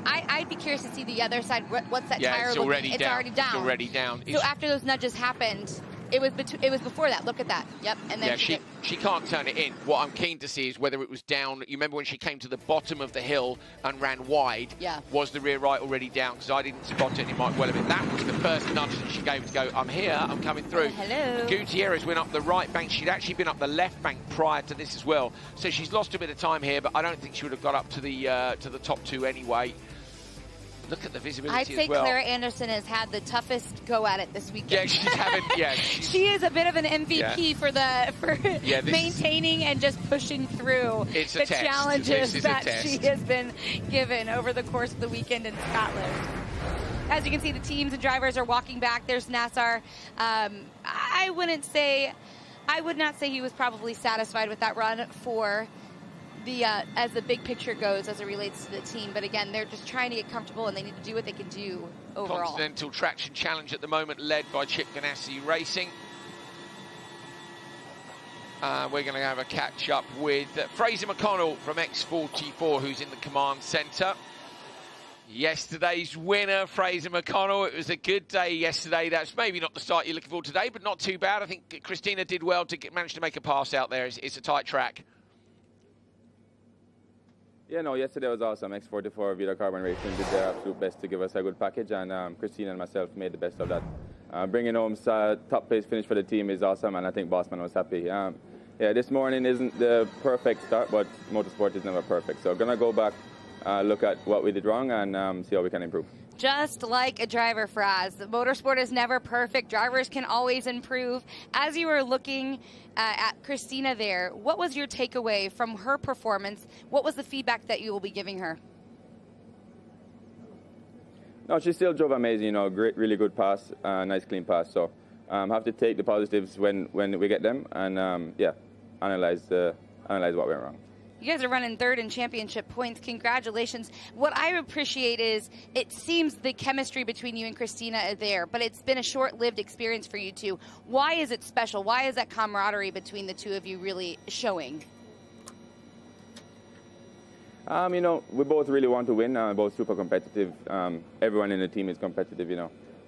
C: I'd be curious to see the other side. What's that tire looking? It's already down.
D: It's already down.
C: So after those nudges happened, it was before that. Look at that. Yep. And then
D: she can't turn it in. What I'm keen to see is whether it was down. You remember when she came to the bottom of the hill and ran wide?
C: Yeah.
D: Was the rear right already down? Because I didn't spot it. It might well have been. That was the first nudge that she gave to go, I'm here, I'm coming through.
C: Hello.
D: Gutierrez went up the right bank. She'd actually been up the left bank prior to this as well. So she's lost a bit of time here, but I don't think she would have got up to the top 2 anyway. Look at the visibility
C: I'd say
D: as well.
C: Clara Anderson has had the toughest go at it this weekend.
D: Yeah, she's having. Yeah,
C: she is a bit of an MVP for maintaining and just pushing through the challenges that she has been given over the course of the weekend in Scotland. As you can see, the teams and drivers are walking back. There's Nassar. I would not say he was probably satisfied with that run for the as the big picture goes as it relates to the team, but again, they're just trying to get comfortable and they need to do what they can do overall.
D: Continental Traction Challenge at the moment led by Chip Ganassi Racing. We're going to have a catch up with Fraser McConnell from X44, who's in the command centre. Yesterday's winner, Fraser McConnell. It was a good day yesterday. That's maybe not the start you're looking for today, but not too bad. I think Christina did well to manage to make a pass out there. It's a tight track.
K: Yeah, no, yesterday was awesome. X44 Vita Carbon Racing did their absolute best to give us a good package, and Christina and myself made the best of that. Bringing home top place finish for the team is awesome, and I think Bossman was happy. Yeah, this morning isn't the perfect start, but motorsport is never perfect. So going to go back, look at what we did wrong, and see how we can improve.
C: Just like a driver, Fraz. The motorsport is never perfect. Drivers can always improve. As you were looking at Christina there, what was your takeaway from her performance? What was the feedback that you will be giving her?
K: No, she still drove amazing. Great, really good pass, nice clean pass. So have to take the positives when we get them, and analyze what went wrong.
C: You guys are running third in championship points. Congratulations. What I appreciate is it seems the chemistry between you and Christina are there, but it's been a short-lived experience for you two. Why is it special? Why is that camaraderie between the two of you really showing?
K: We both really want to win. We're both super competitive. Everyone in the team is competitive,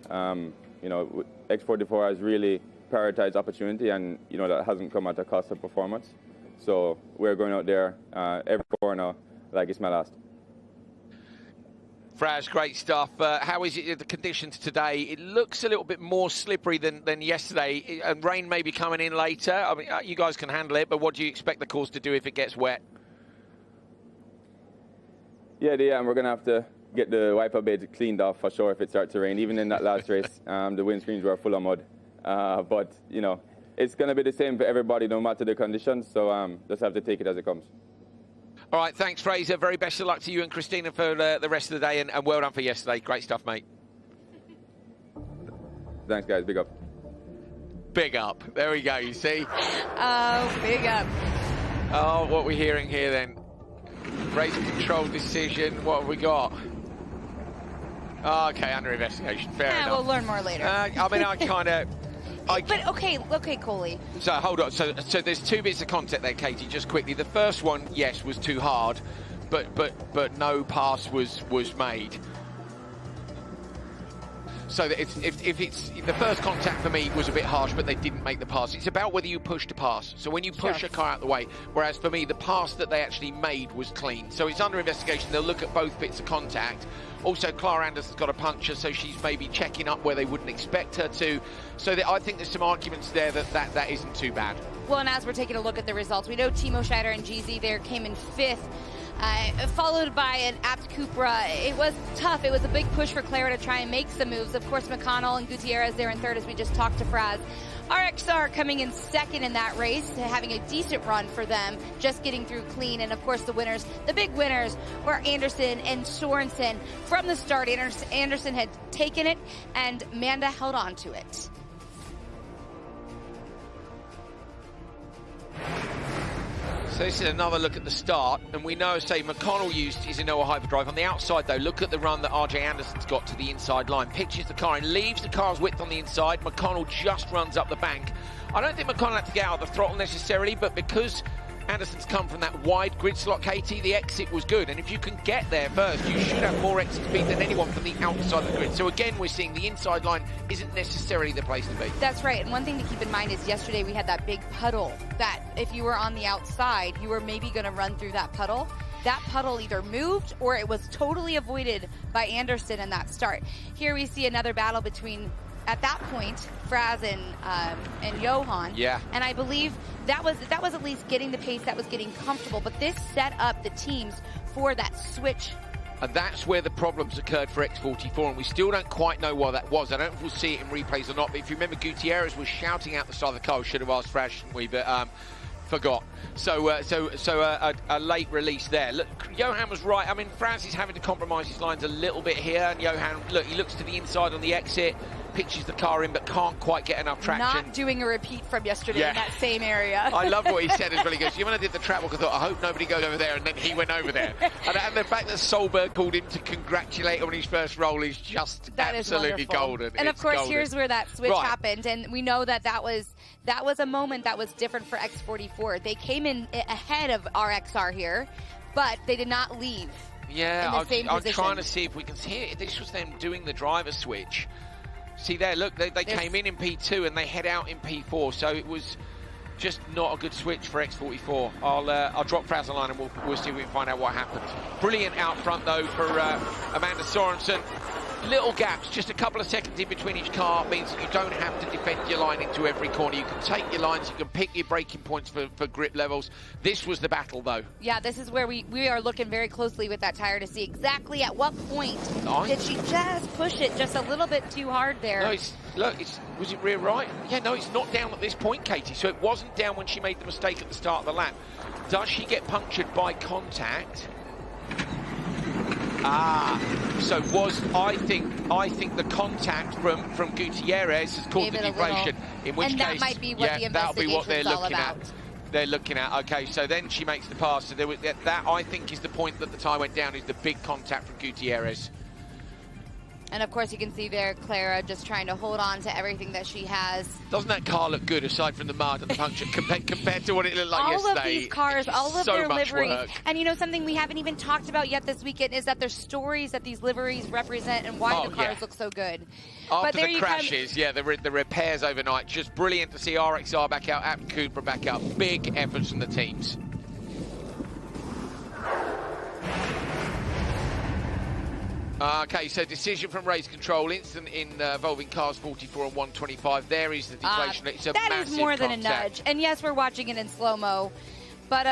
K: X44 has really prioritized opportunity, and, that hasn't come at a cost of performance. So we're going out there every corner like it's my last.
D: Fraz, great stuff. How is it the conditions today? It looks a little bit more slippery than yesterday, and rain may be coming in later. I mean, you guys can handle it, but what do you expect the course to do if it gets wet?
K: Yeah, we're going to have to get the wiper beds cleaned off for sure if it starts to rain. Even in that last race, the windscreens were full of mud. But, it's going to be the same for everybody, no matter the conditions, so just have to take it as it comes.
D: All right, thanks, Fraser. Very best of luck to you and Christina for the rest of the day, and well done for yesterday. Great stuff, mate.
K: Thanks, guys. Big up.
D: Big up. There we go, you see.
C: Oh, big up.
D: Oh, what we're hearing here then. Race control decision. What have we got? Oh, okay, under investigation. Fair enough.
C: We'll learn more later.
D: I mean, I kind of...
C: But okay, Coley.
D: So hold on. So there's two bits of content there, Katie. Just quickly, the first one, yes, was too hard, but no pass was made. So that if it's the first contact for me was a bit harsh, but they didn't make the pass. It's about whether you push to pass. So when you push a car out the way, whereas for me the pass that they actually made was clean. So it's under investigation. They'll look at both bits of contact. Also, Clara Anderson's got a puncture, so she's maybe checking up where they wouldn't expect her to. So I think there's some arguments there that isn't too bad.
C: Well, and as we're taking a look at the results, we know Timo Scheider and GZ there came in 5th. Followed by an Abt Cupra. It was tough. It was a big push for Clara to try and make some moves. Of course, McConnell and Gutierrez there in 3rd, as we just talked to Fraz. RXR coming in 2nd in that race, having a decent run for them, just getting through clean. And of course, the winners, the big winners, were Anderson and Sorensen. From the start, Anderson had taken it, and Manda held on to it.
D: So this is another look at the start, and we know, say, McConnell used his Inoa hyperdrive. On the outside, though, look at the run that RJ Anderson's got to the inside line. Pitches the car and leaves the car's width on the inside. McConnell just runs up the bank. I don't think McConnell had to get out of the throttle necessarily, but because Anderson's come from that wide grid slot, Katie, the exit was good. And if you can get there first, you should have more exit speed than anyone from the outside of the grid. So again, we're seeing the inside line isn't necessarily the place to be.
C: That's right. And one thing to keep in mind is yesterday we had that big puddle that if you were on the outside, you were maybe going to run through that puddle. That puddle either moved or it was totally avoided by Anderson in that start. Here we see another battle between, at that point, Fraz and Johan.
D: Yeah.
C: And I believe that was at least getting the pace, that was getting comfortable. But this set up the teams for that switch.
D: And that's where the problems occurred for X44, and we still don't quite know why that was. I don't know if we'll see it in replays or not, but if you remember, Gutierrez was shouting out the side of the car. We should have asked Fraz, shouldn't we? But forgot. So a late release there. Look, Johan was right. I mean, Fraz is having to compromise his lines a little bit here, and Johan, look, he looks to the inside on the exit, pitches the car in, but can't quite get enough traction.
C: Not doing a repeat from yesterday in that same area.
D: I love what he said as well. He goes, when I did the track walk, I thought, I hope nobody goes over there, and then he went over there. And the fact that Solberg called him to congratulate him on his first roll is just absolutely golden.
C: And of course,
D: golden.
C: Here's where that switch happened, and we know that was a moment that was different for X44. They came in ahead of RXR here, but they did not leave.
D: Yeah,
C: I'm
D: trying to see if we can see it. This was them doing the driver switch. See there, look, they came in P2 and they head out in P4, so it was just not a good switch for X44. I'll drop Fraz a line and we'll see if we can find out what happened. Brilliant out front though for Amanda Sorensen. Little gaps, just a couple of seconds in between each car means that you don't have to defend your line into every corner. You can take your lines, you can pick your braking points for grip levels. This was the battle though.
C: Yeah, this is where we are looking very closely with that tire to see exactly at what point did she just push it just a little bit too hard there.
D: No, was it rear right? Yeah, no, it's not down at this point, Katie. So it wasn't down when she made the mistake at the start of the lap. Does she get punctured by contact? So I think the contact from Gutierrez has caused the deflation. In which case,
C: that might be what the
D: that'll be what they're
C: investigation's all
D: looking
C: about.
D: at. They're looking at. Okay, so then she makes the pass. So that I think is the point that the tire went down, is the big contact from Gutierrez.
C: And of course, you can see there Clara just trying to hold on to everything that she has.
D: Doesn't that car look good aside from the mud and the puncture compared to what it looked like yesterday?
C: All of these cars, all of their liveries.
D: Work.
C: And you know, something we haven't even talked about yet this weekend is that there's stories that these liveries represent and why the cars look so good.
D: After the crashes, the repairs overnight, just brilliant to see RXR back out, Abt Cupra back out. Big efforts from the teams. Okay, so decision from race control, instant involving cars 44 and 125. There is the deflation. It's a
C: that
D: massive
C: is more than a
D: contact.
C: nudge. And yes, we're watching it in slow-mo, but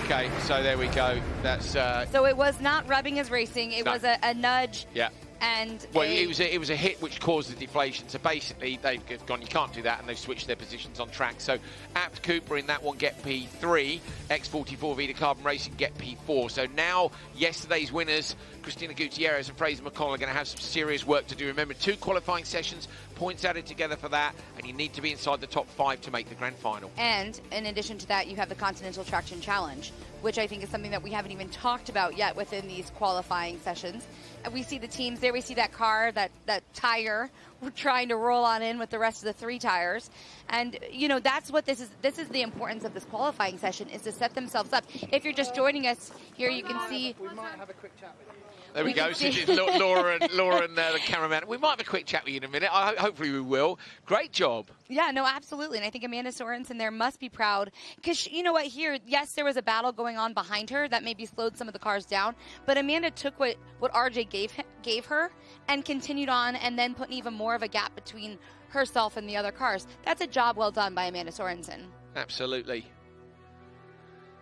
D: Okay, so there we go. That's
C: so it was not rubbing as racing. It was a nudge.
D: Yeah.
C: And
D: it was a hit which caused the deflation. So basically, they've gone, you can't do that, and they've switched their positions on track. So Abt Cupra in that one get P3, X44 Vita Carbon Racing get P4. So now yesterday's winners, Christina Gutierrez and Fraser McConnell, are going to have some serious work to do. Remember, 2 qualifying sessions points added together for that, and you need to be inside the top 5 to make the grand final.
C: And in addition to that, you have the Continental Traction Challenge, which I think is something that we haven't even talked about yet within these qualifying sessions. And we see the teams there, we see that car, that tire, we're trying to roll on in with the rest of the 3 tires. And, you know, that's what this is the importance of this qualifying session, is to set themselves up. If you're just joining us here, you can see...
L: We might have a quick chat with you.
D: There we go. Since it's Laura and the cameraman. We might have a quick chat with you in a minute. Hopefully we will. Great job.
C: Yeah, no, absolutely. And I think Amanda Sorensen there must be proud. Because, you know what, here, yes, there was a battle going on behind her that maybe slowed some of the cars down. But Amanda took what RJ gave her and continued on, and then put even more of a gap between herself and the other cars. That's a job well done by Amanda Sorensen.
D: Absolutely.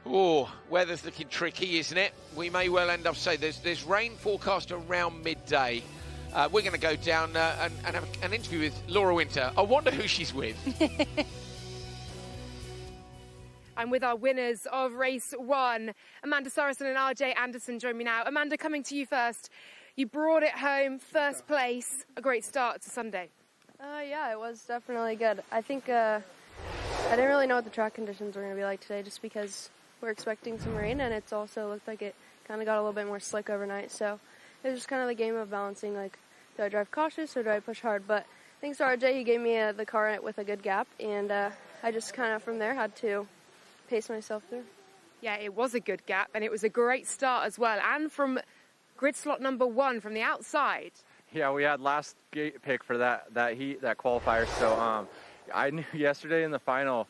D: Oh, weather's looking tricky, isn't it? We may well end up saying there's rain forecast around midday. We're going to go down and have an interview with Laura Winter. I wonder who she's with.
F: I'm with our winners of race 1. Amanda Sorensen and RJ Anderson join me now. Amanda, coming to you first. You brought it home, first place. A great start to Sunday.
M: Yeah, it was definitely good. I think I didn't really know what the track conditions were going to be like today, just because we're expecting some rain, and it's also looked like it kind of got a little bit more slick overnight. So it was just kind of the game of balancing, like, do I drive cautious or do I push hard? But thanks to RJ, he gave me the car with a good gap, and I just kind of from there had to pace myself through.
F: Yeah, it was a good gap, and it was a great start as well. And from grid slot number 1 from the outside.
N: Yeah, we had last gate pick for that qualifier. So I knew yesterday in the final,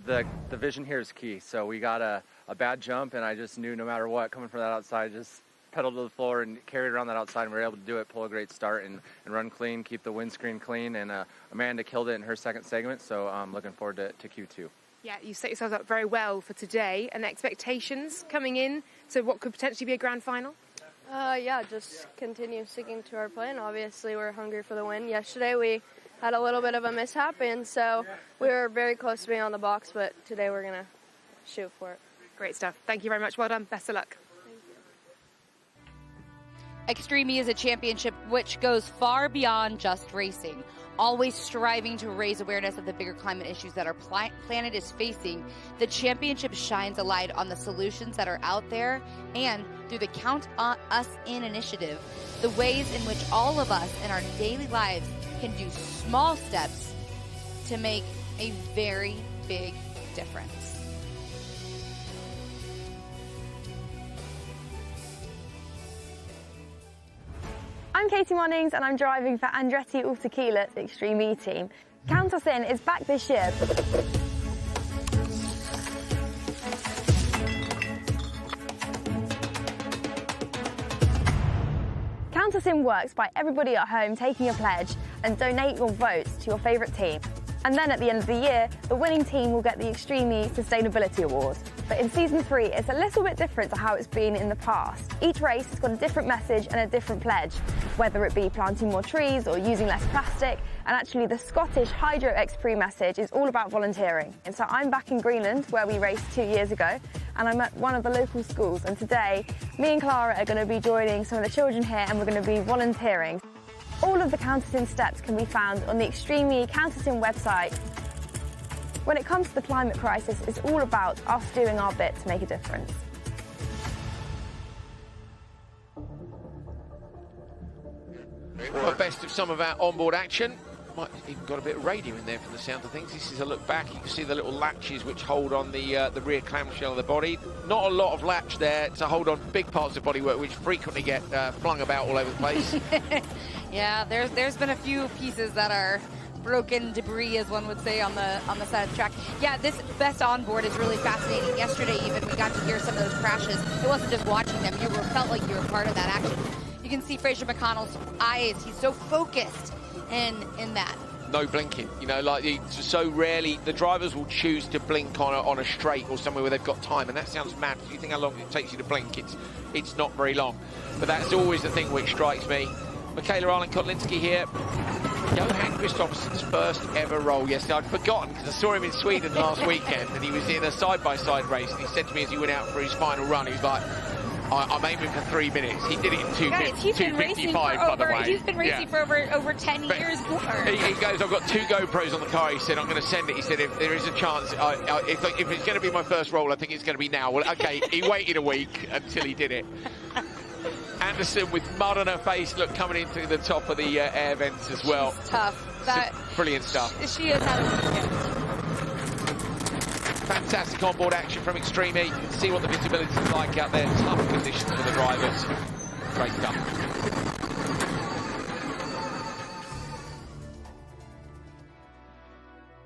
N: the vision here is key. So we got a bad jump, and I just knew no matter what, coming from that outside, just pedal to the floor and carry it around that outside, and we were able to do it, pull a great start, and run clean, keep the windscreen clean, and Amanda killed it in her second segment, so I'm looking forward to Q2.
F: Yeah, you set yourselves up very well for today, and expectations coming in, so what could potentially be a grand final?
M: Yeah, just continue sticking to our plan. Obviously, we're hungry for the win. Yesterday, we had a little bit of a mishap, and so we were very close to being on the box, but today we're going to shoot for it.
F: Great stuff. Thank you very much. Well done. Best of luck.
C: Extreme E is a championship which goes far beyond just racing, always striving to raise awareness of the bigger climate issues that our planet is facing. The championship shines a light on the solutions that are out there, and through the Count Us In initiative, the ways in which all of us in our daily lives can do small steps to make a very big difference.
A: I'm Katie Monnings and I'm driving for Andretti Autokila's Extreme E team. Count Us In is back this year. Count Us In works by everybody at home taking a pledge and donate your votes to your favourite team. And then at the end of the year, the winning team will get the Extreme E Sustainability Award. But in Season 3, it's a little bit different to how it's been in the past. Each race has got a different message and a different pledge, whether it be planting more trees or using less plastic. And actually, the Scottish Hydro Prix message is all about volunteering. And so I'm back in Greenland, where we raced 2 years ago, and I'm at one of the local schools. And today, me and Clara are going to be joining some of the children here, and we're going to be volunteering. All of the Count Us In steps can be found on the Extreme E Count Us In website. When it comes to the climate crisis, it's all about us doing our bit to make a difference.
D: Well, best of some of our onboard action. Might even got a bit of radio in there from the sound of things. This is a look back. You can see the little latches which hold on the rear clamshell of the body. Not a lot of latch there to hold on big parts of bodywork, which frequently get flung about all over the place.
C: Yeah, there's been a few pieces that are broken debris, as one would say, on the side of the track. Yeah, this best onboard is really fascinating. Yesterday, even we got to hear some of those crashes. It wasn't just watching them; you felt like you were part of that action. You can see Fraser McConnell's eyes; he's so focused in that.
D: No blinking, you know, like so rarely the drivers will choose to blink on a straight or somewhere where they've got time, and that sounds mad. If you think how long it takes you to blink, it's not very long. But that's always the thing which strikes me. Michaela Arlen-Kotlinski here. Johan Kristoffersson's first ever roll yesterday. I'd forgotten because I saw him in Sweden last weekend, and he was in a side-by-side race, and he said to me as he went out for his final run, he was like, I'm aiming for 3 minutes. He did it in
C: He's been racing
D: 2:55, by the way.
C: He's been racing for over 10 years more.
D: He goes, I've got 2 GoPros on the car. He said, I'm going to send it. He said, if there is a chance, if it's going to be my first roll, I think it's going to be now. Well, okay, he waited a week until he did it. Anderson with mud on her face, look, coming into the top of the air vents as well.
C: She's tough.
D: Brilliant stuff.
C: She has had a weekend.
D: Fantastic onboard action from Extreme E. See what the visibility is like out there. Tough conditions for the drivers. Great stuff.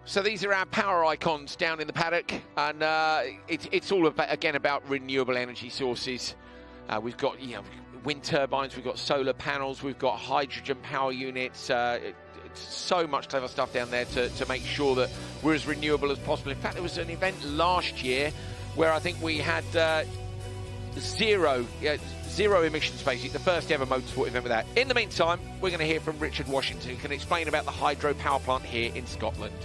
D: So these are our power icons down in the paddock, and it's all about, again, about renewable energy sources. We've got wind turbines, we've got solar panels, we've got hydrogen power units. So much clever stuff down there to make sure that we're as renewable as possible. In fact, there was an event last year where I think we had zero emissions, basically, the first ever motorsport event with that. In the meantime, we're going to hear from Richard Washington, who can explain about the Hydro power plant here in Scotland.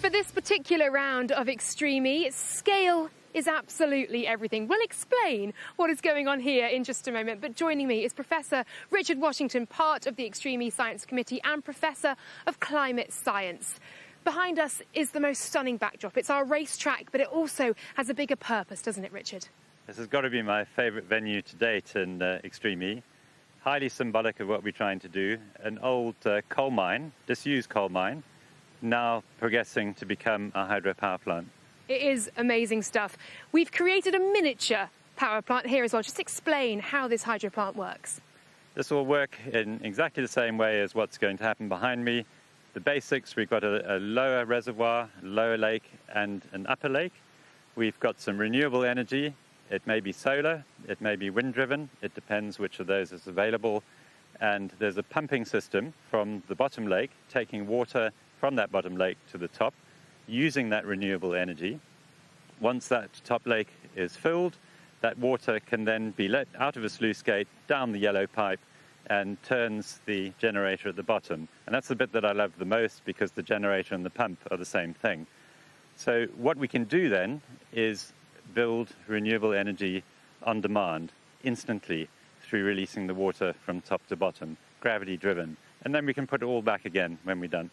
F: For this particular round of Extreme E, scale is absolutely everything. We'll explain what is going on here in just a moment, but joining me is Professor Richard Washington, part of the Extreme E Science Committee and Professor of Climate Science. Behind us is the most stunning backdrop. It's our racetrack, but it also has a bigger purpose, doesn't it, Richard?
L: This has got to be my favourite venue to date in Extreme E. Highly symbolic of what we're trying to do. An old coal mine, disused coal mine, now progressing to become a hydropower plant.
F: It is amazing stuff. We've created a miniature power plant here as well. Just explain how this hydro plant works.
L: This will work in exactly the same way as what's going to happen behind me. The basics, we've got a lower reservoir, lower lake and an upper lake. We've got some renewable energy. It may be solar, it may be wind driven. It depends which of those is available. And there's a pumping system from the bottom lake, taking water from that bottom lake to the top, using that renewable energy. Once that top lake is filled, that water can then be let out of a sluice gate down the yellow pipe and turns the generator at the bottom. And that's the bit that I love the most, because the generator and the pump are the same thing. So what we can do then is build renewable energy on demand instantly through releasing the water from top to bottom, gravity driven. And then we can put it all back again when we're done.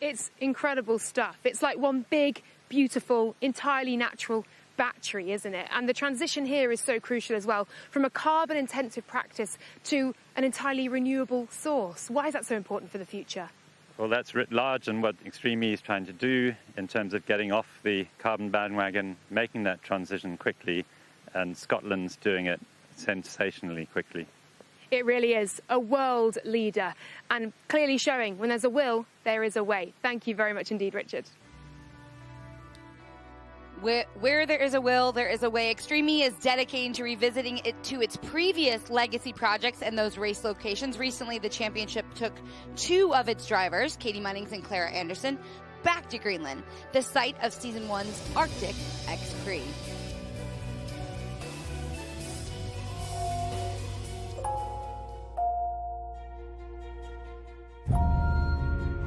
F: It's incredible stuff. It's like one big, beautiful, entirely natural battery, isn't it? And the transition here is so crucial as well, from a carbon-intensive practice to an entirely renewable source. Why is that so important for the future?
L: Well, that's writ large and what Extreme E is trying to do in terms of getting off the carbon bandwagon, making that transition quickly, and Scotland's doing it sensationally quickly.
F: It really is a world leader, and clearly showing when there's a will, there is a way. Thank you very much indeed, Richard.
C: Where there is a will, there is a way. Extreme E is dedicating to revisiting it to its previous legacy projects and those race locations. Recently, the championship took 2 of its drivers, Katie Munnings and Clara Anderson, back to Greenland, the site of Season 1's Arctic Prix.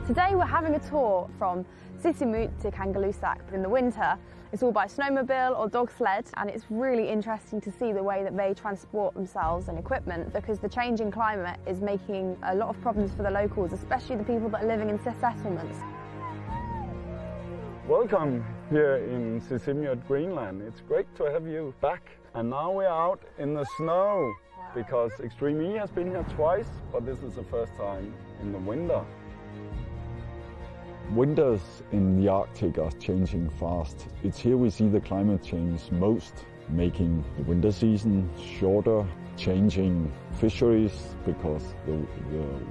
O: Today we're having a tour from Sissimut to Kangerlussuaq. In the winter, it's all by snowmobile or dog sled, and it's really interesting to see the way that they transport themselves and equipment, because the changing climate is making a lot of problems for the locals, especially the people that are living in settlements.
P: Welcome here in Sissimut, Greenland. It's great to have you back. And now we're out in the snow, because Extreme E has been here twice, but this is the first time in the winter. Winters in the Arctic are changing fast. It's here we see the climate change most, making the winter season shorter, changing fisheries because the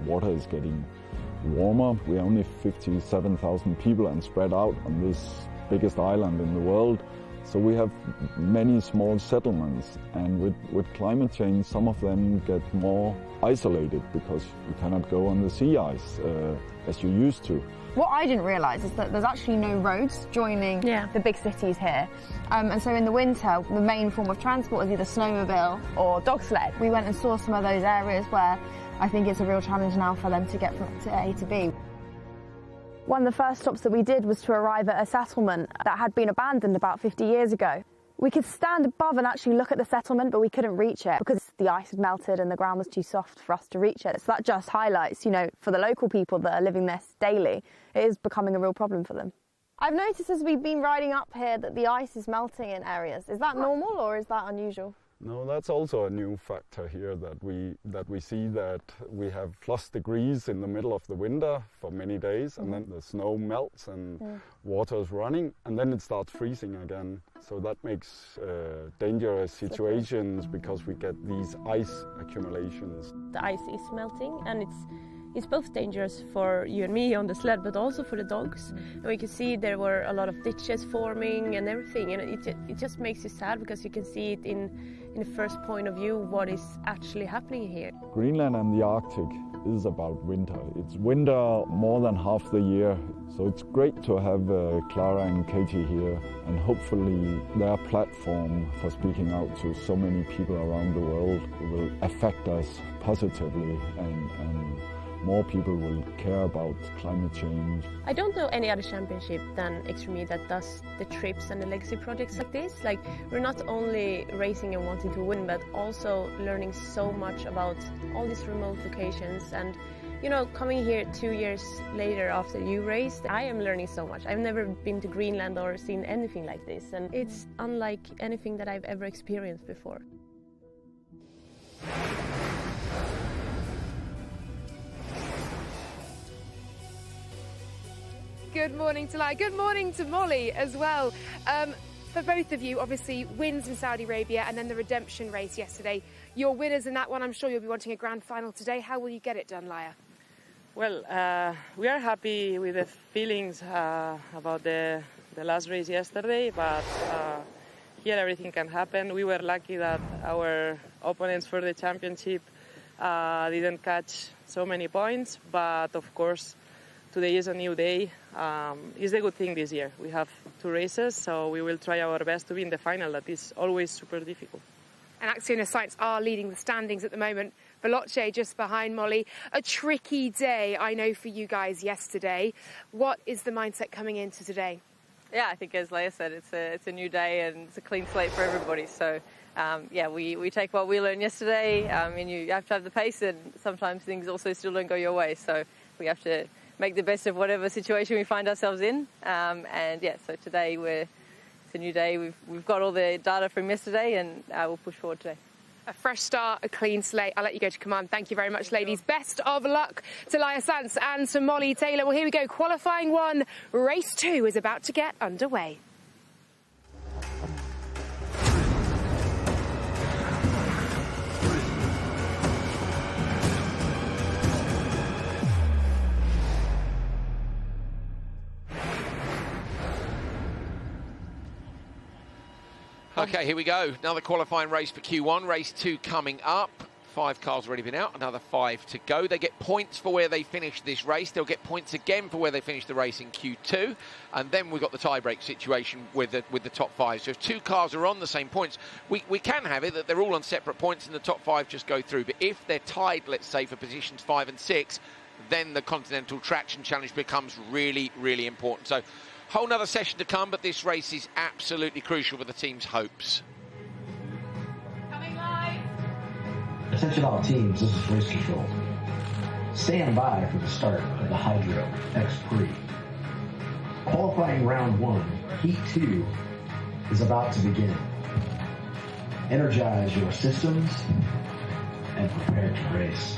P: water is getting warmer. We're only 57,000 people and spread out on this biggest island in the world. So we have many small settlements, and with climate change, some of them get more isolated because you cannot go on the sea ice as you used to.
O: What I didn't realise is that there's actually no roads joining the big cities here. And so in the winter, the main form of transport is either snowmobile or dog sled. We went and saw some of those areas where I think it's a real challenge now for them to get from A to B. One of the first stops that we did was to arrive at a settlement that had been abandoned about 50 years ago. We could stand above and actually look at the settlement, but we couldn't reach it because the ice had melted and the ground was too soft for us to reach it. So that just highlights, you know, for the local people that are living this daily, it is becoming a real problem for them. I've noticed as we've been riding up here that the ice is melting in areas. Is that normal or is that unusual?
P: No, that's also a new factor here, that we see that we have +degrees in the middle of the winter for many days, and then the snow melts and water is running, and then it starts freezing again. So that makes dangerous situations because we get these ice accumulations.
Q: The ice is melting, and it's both dangerous for you and me on the sled, but also for the dogs. And we could see there were a lot of ditches forming and everything, and it just makes you sad because you can see it in the first point of view what is actually happening here.
P: Greenland and the Arctic is about winter. It's winter more than half the year, so it's great to have Clara and Katie here, and hopefully their platform for speaking out to so many people around the world will affect us positively, and more people will care about climate change.
Q: I don't know any other championship than Extreme that does the trips and the legacy projects like this. Like, we're not only racing and wanting to win, but also learning so much about all these remote locations. And, you know, coming here 2 years later after you raced, I am learning so much. I've never been to Greenland or seen anything like this, and it's unlike anything that I've ever experienced before.
F: Good morning to Lai. Good morning to Molly as well. For both of you, obviously, wins in Saudi Arabia and then the redemption race yesterday. You're winners in that one. I'm sure you'll be wanting a grand final today. How will you get it done, Laia?
R: Well, we are happy with the feelings about the last race yesterday, but here everything can happen. We were lucky that our opponents for the championship didn't catch so many points, but of course, today is a new day. It's a good thing this year. We have 2 races, so we will try our best to be in the final. That is always super difficult.
F: And Axiom and Science are leading the standings at the moment. Veloce just behind Molly. A tricky day, I know, for you guys yesterday. What is the mindset coming into today?
A: Yeah, I think as Leia said, it's a new day and it's a clean slate for everybody. So, yeah, we take what we learned yesterday, and you have to have the pace, and sometimes things also still don't go your way. So we have to make the best of whatever situation we find ourselves in. And yeah, so today it's a new day. We've got all the data from yesterday, and we'll push forward today.
F: A fresh start, a clean slate. I'll let you go to command. Thank you very much, ladies. Best of luck to Laia Sanz and to Molly Taylor. Well, here we go. Qualifying 1, race 2 is about to get underway.
D: Okay, here we go. Another qualifying race for Q1. Race 2 coming up. 5 cars already been out, another 5 to go. They get points for where they finish this race. They'll get points again for where they finish the race in Q2. And then we've got the tie-break situation with the top 5. So if 2 cars are on the same points, we can have it that they're all on separate points and the top 5 just go through. But if they're tied, let's say, for positions 5 and 6, then the Continental Traction Challenge becomes really, really important. So whole nother session to come, but this race is absolutely crucial for the team's hopes.
F: Coming live.
J: Attention all teams, this is race control. Stand by for the start of the Hydro X Prix. Qualifying round 1, heat 2 is about to begin. Energize your systems and prepare to race.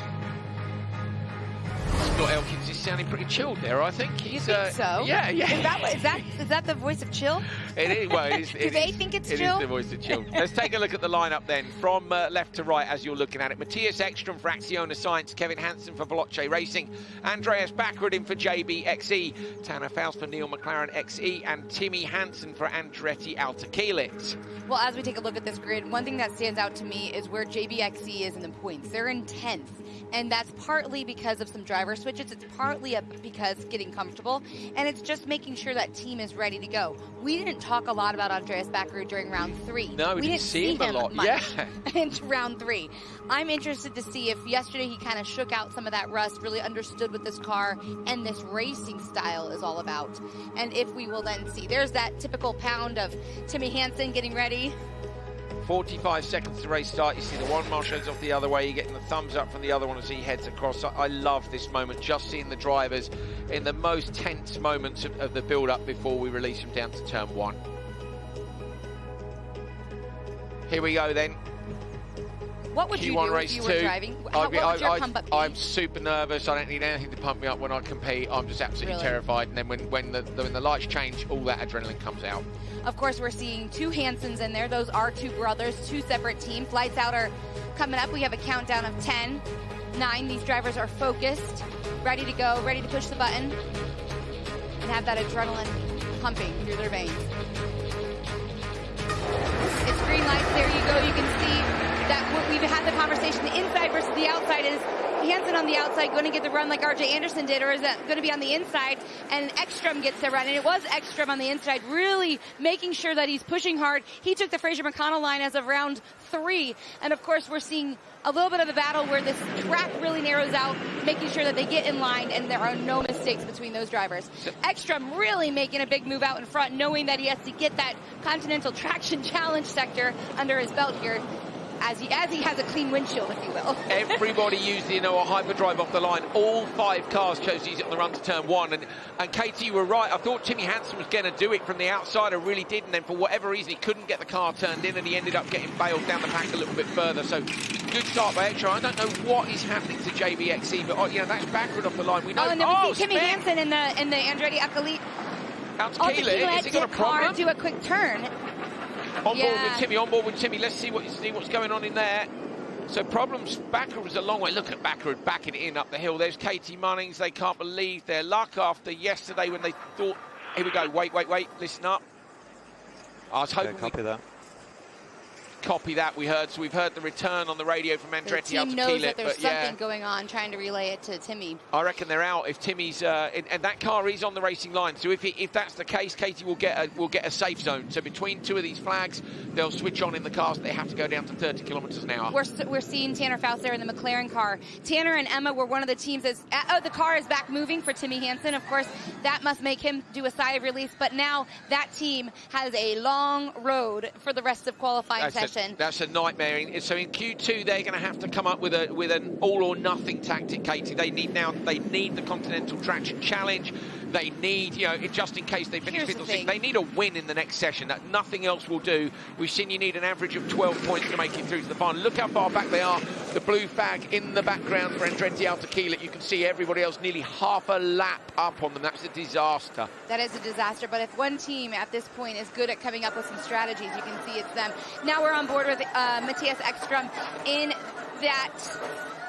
D: Scott Elkins is sounding pretty chilled there, I think.
C: You think so?
D: Yeah.
C: Is that the voice of chill?
D: It is. Well, it is.
C: Do they think it's chill?
D: It is the voice of chill. Let's take a look at the lineup then, from left to right as you're looking at it. Matthias Ekström for Acciona Science, Kevin Hansen for Veloce Racing, Andreas Backward in for JB XE, Tanner Faust for Neil McLaren XE, and Timmy Hansen for Andretti Autokilit.
C: Well, as we take a look at this grid, one thing that stands out to me is where JBXE is in the points. They're in 10th, and that's partly because of some drivers switches, it's partly because getting comfortable, and it's just making sure that team is ready to go. We didn't talk a lot about Andreas Backerud during round 3.
D: No, we didn't see him a lot.
C: Much in round 3. I'm interested to see if yesterday he kind of shook out some of that rust, really understood what this car and this racing style is all about. And if we will then see, there's that typical pound of Timmy Hansen getting ready.
D: 45 seconds to race start. You see the one mile shows off the other way. You're getting the thumbs up from the other one as he heads across. I love this moment, just seeing the drivers in the most tense moments of the build-up before we release them down to turn 1. Here we go then.
C: What would you do if you were driving? What would your pump up be?
D: I'm super nervous. I don't need anything to pump me up when I compete. I'm just absolutely terrified. And then when the lights change, all that adrenaline comes out.
C: Of course, we're seeing 2 Hansens in there. Those are 2 brothers, 2 separate teams. Lights out are coming up. We have a countdown of 10, 9. These drivers are focused, ready to go, ready to push the button, and have that adrenaline pumping through their veins. It's green lights. There you go. You can see that we've had the conversation. The inside versus the outside is Hansen on the outside going to get the run like RJ Anderson did, or is that going to be on the inside and Ekstrom gets the run? And it was Ekstrom on the inside, really making sure that he's pushing hard. He took the Fraser McConnell line as of round 3. And of course, we're seeing a little bit of the battle where this track really narrows out, making sure that they get in line and there are no mistakes between those drivers. Ekstrom really making a big move out in front, knowing that he has to get that Continental Traction Challenge sector under his belt here, as he has a clean windshield, if you will.
D: Everybody used a hyperdrive off the line. All 5 cars chose to use it on the run to turn 1. And Katie, you were right. I thought Timmy Hansen was going to do it from the outside. I really did. And then for whatever reason, he couldn't get the car turned in, and he ended up getting bailed down the pack a little bit further. So good start by Ekstrom. I don't know what is happening to JBXE, but that's Backward off the line. We know.
C: And then we see Timmy Hansen in the Andretti Accolade.
D: Out to Keeler. Has he got a problem?
C: Do a quick turn.
D: On board with Timmy. Let's see what's going on in there. So problems. Backerud was a long way. Look at Backerud backing it in up the hill. There's Katie Munnings. They can't believe their luck after yesterday when they thought, here we go, wait, listen up. I was hoping copy that we heard. So we've heard the return on the radio from Andretti out to Keeler.
C: The team knows that there's something going on, trying to relay it to Timmy.
D: I reckon they're out if Timmy's and that car is on the racing line. So if that's the case, Katie will get a safe zone. So between 2 of these flags, they'll switch on in the cars. They have to go down to 30 kilometers an hour.
C: We're seeing Tanner Faust there in the McLaren car. Tanner and Emma were one of the teams as the car is back moving for Timmy Hansen. Of course, that must make him do a sigh of release. But now that team has a long road for the rest of qualifying session.
D: That's a nightmare. So in Q2, they're going to have to come up with an all or nothing tactic, Katie. They need the Continental Traction Challenge. They need, just in case they finish 5th or 6th, they need a win in the next session. That nothing else will do. We've seen you need an average of 12 points to make it through to the final. Look how far back they are. The blue flag in the background for Andretti out to Keeler. You can see everybody else nearly half a lap up on them. That's a disaster.
C: That is a disaster. But if one team at this point is good at coming up with some strategies, you can see it's them. Now we're on board with Matthias Ekstrom in that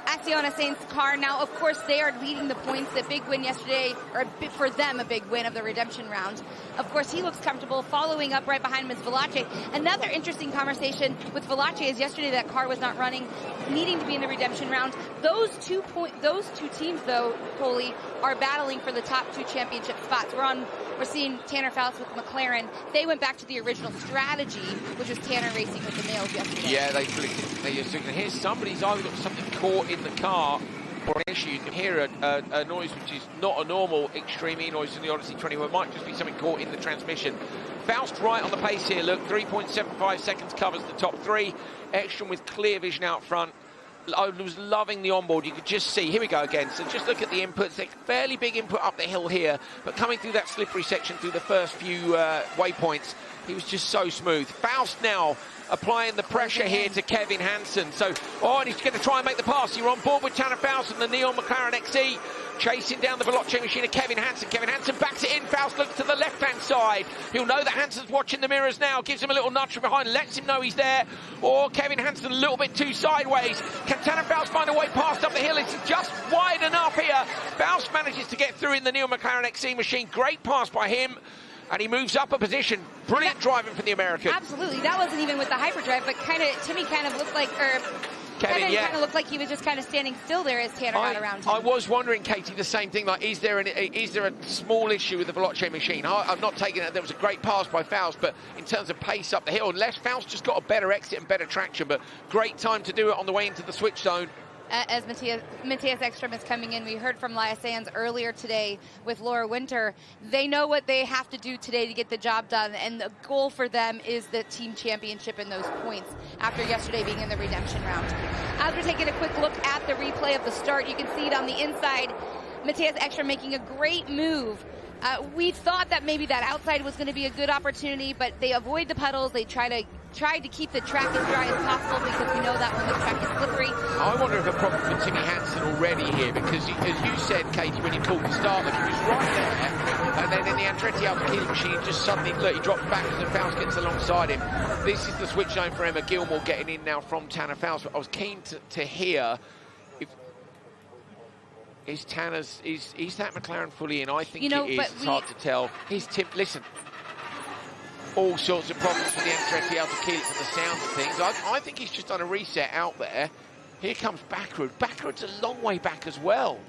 C: Acciona Sainz car. Now, of course, they are leading the points. The big win yesterday, or for them, a big win of the redemption round. Of course, he looks comfortable. Following up right behind him is Valache. Another interesting conversation with Valache is yesterday that car was not running, needing to be in the redemption round. Those two teams, though, Coley, are battling for the top 2 championship spots. We're seeing Tanner Faust with McLaren. They went back to the original strategy, which was Tanner racing with the males yesterday.
D: Yeah, they here's somebody's either got something caught in the car or an issue. You can hear a noise which is not a normal Extreme E noise in the Odyssey 21. It might just be something caught in the transmission. Faust right on the pace here. Look, 3.75 seconds covers the top 3. Ekstrom with clear vision out front. I was loving the onboard. You could just see. Here we go again. So just look at the inputs. They're fairly big input up the hill here, but coming through that slippery section through the first few waypoints, he was just so smooth. Faust now applying the pressure here to Kevin Hansen. So, and he's going to try and make the pass. You're on board with Tanner Faust and the Neon McLaren XE. Chasing down the Veloce machine of Kevin Hansen. Kevin Hansen backs it in. Faust looks to the left-hand side. He'll know that Hansen's watching the mirrors now. Gives him a little nudge from behind. Lets him know he's there. Or Kevin Hansen a little bit too sideways. Can Tanner Faust find a way past up the hill? It's just wide enough here. Faust manages to get through in the Neon McLaren XE machine. Great pass by him. And he moves up a position. Brilliant driving for the American.
C: Absolutely. That wasn't even with the hyperdrive, but Timmy kind of looked like, Kevin
D: yeah.
C: kind of looked like he was just kind of standing still there as Tanner got around him.
D: I was wondering, Katie, the same thing. Like, is there a small issue with the Veloce machine? I'm not taking it. There was a great pass by Faust, but in terms of pace up the hill, unless Faust just got a better exit and better traction, but great time to do it on the way into the switch zone.
C: As Matthias Ekström is coming in, we heard from Laia Sands earlier today with Laura Winter. They know what they have to do today to get the job done, and the goal for them is the team championship and those points after yesterday being in the redemption round. As we're taking a quick look at the replay of the start, you can see it on the inside. Matthias Ekström making a great move. We thought that maybe that outside was going to be a good opportunity, but they avoid the puddles. They tried to keep the track as dry as possible because we know that when the track is slippery.
D: I wonder if a problem for Timmy Hansen already here, because as you said, Katie, when you called the start, look, he was right there, and then in the Andretti Alpha machine, just suddenly, look, he drops back as Faust gets alongside him. This is the switch zone for Emma Gilmore getting in now from Tanner Faust. But I was keen to hear if is that McLaren fully in? I think it is. It's hard to tell. Listen. All sorts of problems for the Andretti Alpha and the sound of things. I think he's just done a reset out there. Here comes Backrud. Backrud's a long way back as well.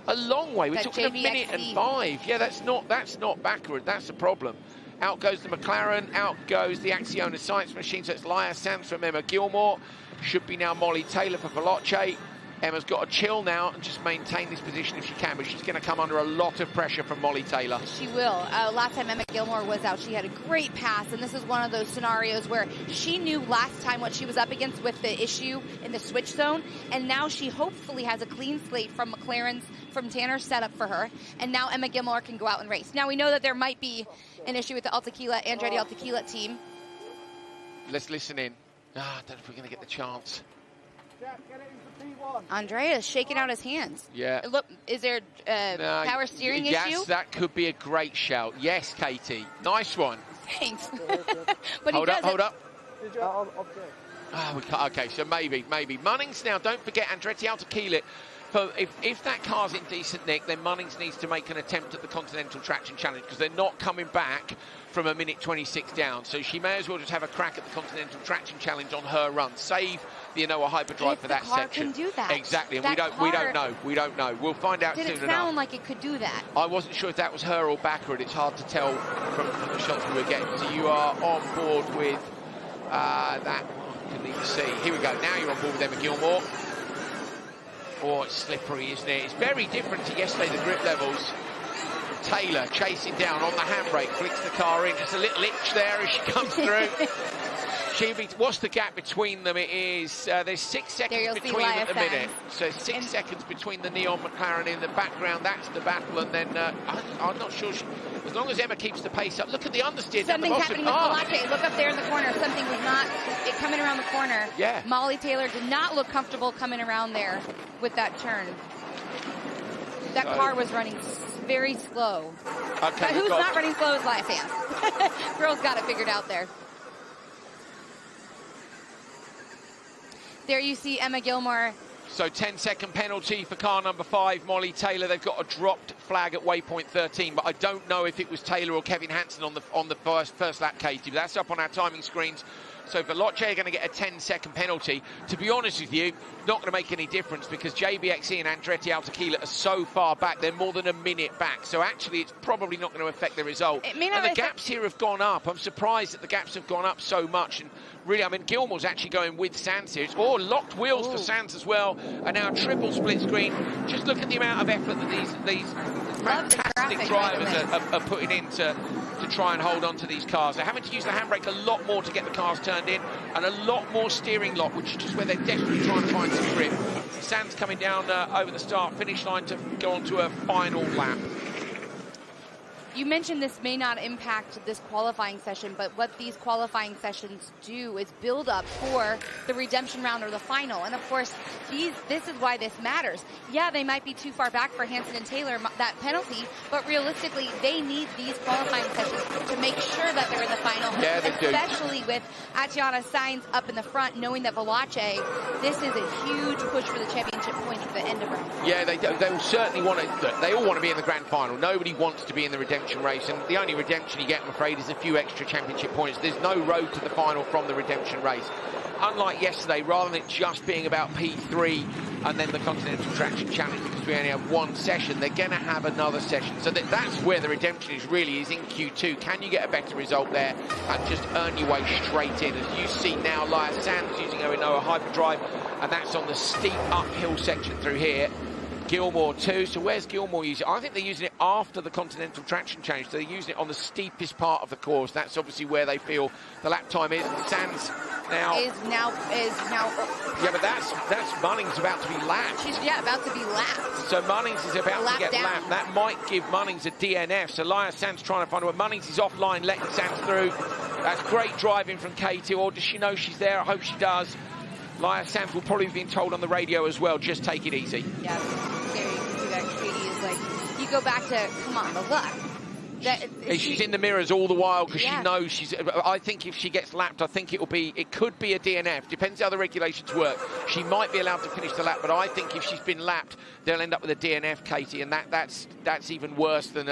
D: A long way. We're talking a minute and 5. Yeah, that's not Backrud. That's the problem. Out goes the McLaren. Out goes the Acciona Science machine. So it's Laia Sands from Emma Gilmore. Should be now Molly Taylor for Veloce. Emma's got to chill now and just maintain this position if she can, but she's going to come under a lot of pressure from Molly Taylor.
C: She will. Last time Emma Gilmore was out, she had a great pass, and this is one of those scenarios where she knew last time what she was up against with the issue in the switch zone, and now she hopefully has a clean slate from Tanner's setup for her, and now Emma Gilmore can go out and race. Now we know that there might be an issue with the Andretti Altequila team.
D: Let's listen in. I don't know if we're going to get the chance.
C: Andrea's shaking out his hands.
D: Yeah.
C: Look, is there power steering issue?
D: Yes, that could be a great shout. Yes, Katie. Nice one.
C: Thanks. But
D: hold up. We can't. Okay, so maybe. Munnings now, don't forget, Andretti Altequila. If that car's in decent nick, then Munnings needs to make an attempt at the Continental Traction Challenge because they're not coming back from a minute 26 down. So she may as well just have a crack at the Continental Traction Challenge on her run. Save the Anoa Hyperdrive for that section.
C: Can do that.
D: Exactly, and we don't know. We'll find out soon enough.
C: Did it sound like it could do that?
D: I wasn't sure if that was her or Backrud. It's hard to tell from the shots we were getting. So you are on board with that. I couldn't even see. Here we go. Now you're on board with Emma Gilmore. Oh, it's slippery, isn't it? It's very different to yesterday, the grip levels. Taylor chasing down on the handbrake, flicks the car in. Just a little itch there as she comes through. What's the gap between them? It is, there's 6 seconds between them at the minute. So 6 seconds between the Neon McLaren in the background. That's the battle. And then I'm not sure. As long as Emma keeps the pace up. Look at the understeer.
C: Something's happening with Veloce. Look up there in the corner. Something was not coming around the corner.
D: Yeah.
C: Molly Taylor did not look comfortable coming around there with that turn. That car was running very slow.
D: Okay,
C: but who's not running slow is Laia Sands. Girl's got it figured out there. There you see Emma Gilmore.
D: So 10-second penalty for car number 5, Molly Taylor. They've got a dropped flag at waypoint 13, but I don't know if it was Taylor or Kevin Hansen on the first lap, Katie. But that's up on our timing screens. So Veloce are going to get a 10-second penalty. To be honest with you, not going to make any difference because JBXE and Andretti Altequila are so far back. They're more than a minute back. So actually, it's probably not going to affect the result. And the gaps here have gone up. I'm surprised that the gaps have gone up so much. And really, I mean, Gilmore's actually going with Sands here. Oh, locked wheels for Sands as well. And now a triple split screen. Just look at the amount of effort that these fantastic drivers are putting in to try and hold on to these cars. They're having to use the handbrake a lot more to get the cars turned in, and a lot more steering lock, which is just where they're desperately trying to find some grip. Sands coming down over the start-finish line to go on to a final lap.
C: You mentioned this may not impact this qualifying session, but what these qualifying sessions do is build up for the redemption round or the final. And of course, this is why this matters. Yeah, they might be too far back for Hansen and Taylor, that penalty, but realistically, they need these qualifying sessions to make sure that they're in the final.
D: Yeah, they do.
C: Especially with Acciona Sainz up in the front, knowing that Veloce, this is a huge push for the championship points at the end of round.
D: Yeah, they will certainly want to. Look, they all want to be in the grand final. Nobody wants to be in the redemption race, and the only redemption you get, I'm afraid, is a few extra championship points. There's no road to the final from the redemption race. unlike yesterday, rather than it just being about P3 and then the Continental Traction Challenge, because we only have one session, they're going to have another session. So that's where the redemption is in Q2. Can you get a better result there and just earn your way straight in? As you see now, Laia Sands using her Inoa Hyperdrive, and that's on the steep uphill section through here. Gilmore too. So where's Gilmore using it? I think they're using it after the Continental Traction Change. So they're using it on the steepest part of the course. That's obviously where they feel the lap time is. Sands now
C: is now.
D: Yeah, but that's Munnings about to be lapped.
C: She's about to be lapped.
D: So Munnings is about to get
C: down.
D: lapped. That might give Munnings a DNF. So Laia Sands trying to find a way. Munnings is offline, letting Sands through. That's great driving from Katie. Or does she know she's there? I hope she does. Laia Sands will probably be being told on the radio as well, just take it easy.
C: Yeah, there you can see that Katie is like, you go back to, come on, the luck.
D: She's in the mirrors all the while because
C: Yeah.
D: she knows she's. I think if she gets lapped, I think it could be a DNF. Depends how the regulations work. She might be allowed to finish the lap, but I think if she's been lapped, they'll end up with a DNF, Katie, and that's even worse than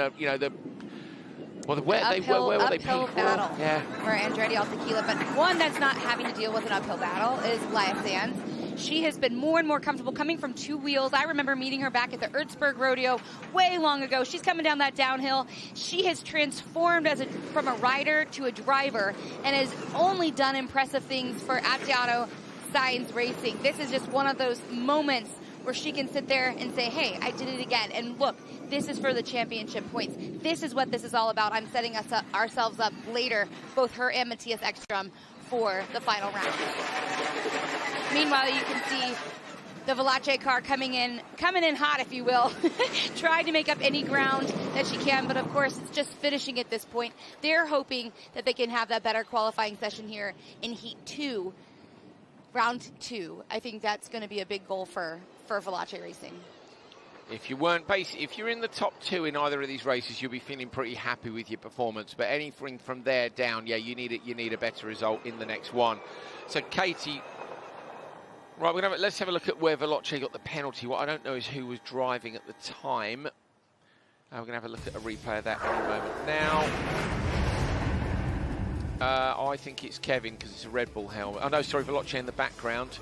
D: where were they?
C: Uphill battle
D: Yeah.
C: for Andretti Altequila, but one that's not having to deal with an uphill battle is Laia Sands. She has been more and more comfortable coming from two wheels. I remember meeting her back at the Erzberg Rodeo way long ago. She's coming down that downhill. She has transformed from a rider to a driver and has only done impressive things for Adriano Sainz Racing. This is just one of those moments where she can sit there and say, hey, I did it again. And look, this is for the championship points. This is what this is all about. I'm setting ourselves up later, both her and Matthias Ekstrom, for the final round. Meanwhile, you can see the Valache car coming in hot, if you will, trying to make up any ground that she can, but of course, it's just finishing at this point. They're hoping that they can have that better qualifying session here in Heat 2, Round 2. I think that's going to be a big goal for Valache Racing.
D: If you're in the top two in either of these races, you'll be feeling pretty happy with your performance. But anything from there down, yeah, you need a better result in the next one. So Katie, right, let's have a look at where Valache got the penalty. What I don't know is who was driving at the time. We're going to have a look at a replay of that in a moment. Now, I think it's Kevin because it's a Red Bull helmet. Oh no, sorry, Valache in the background.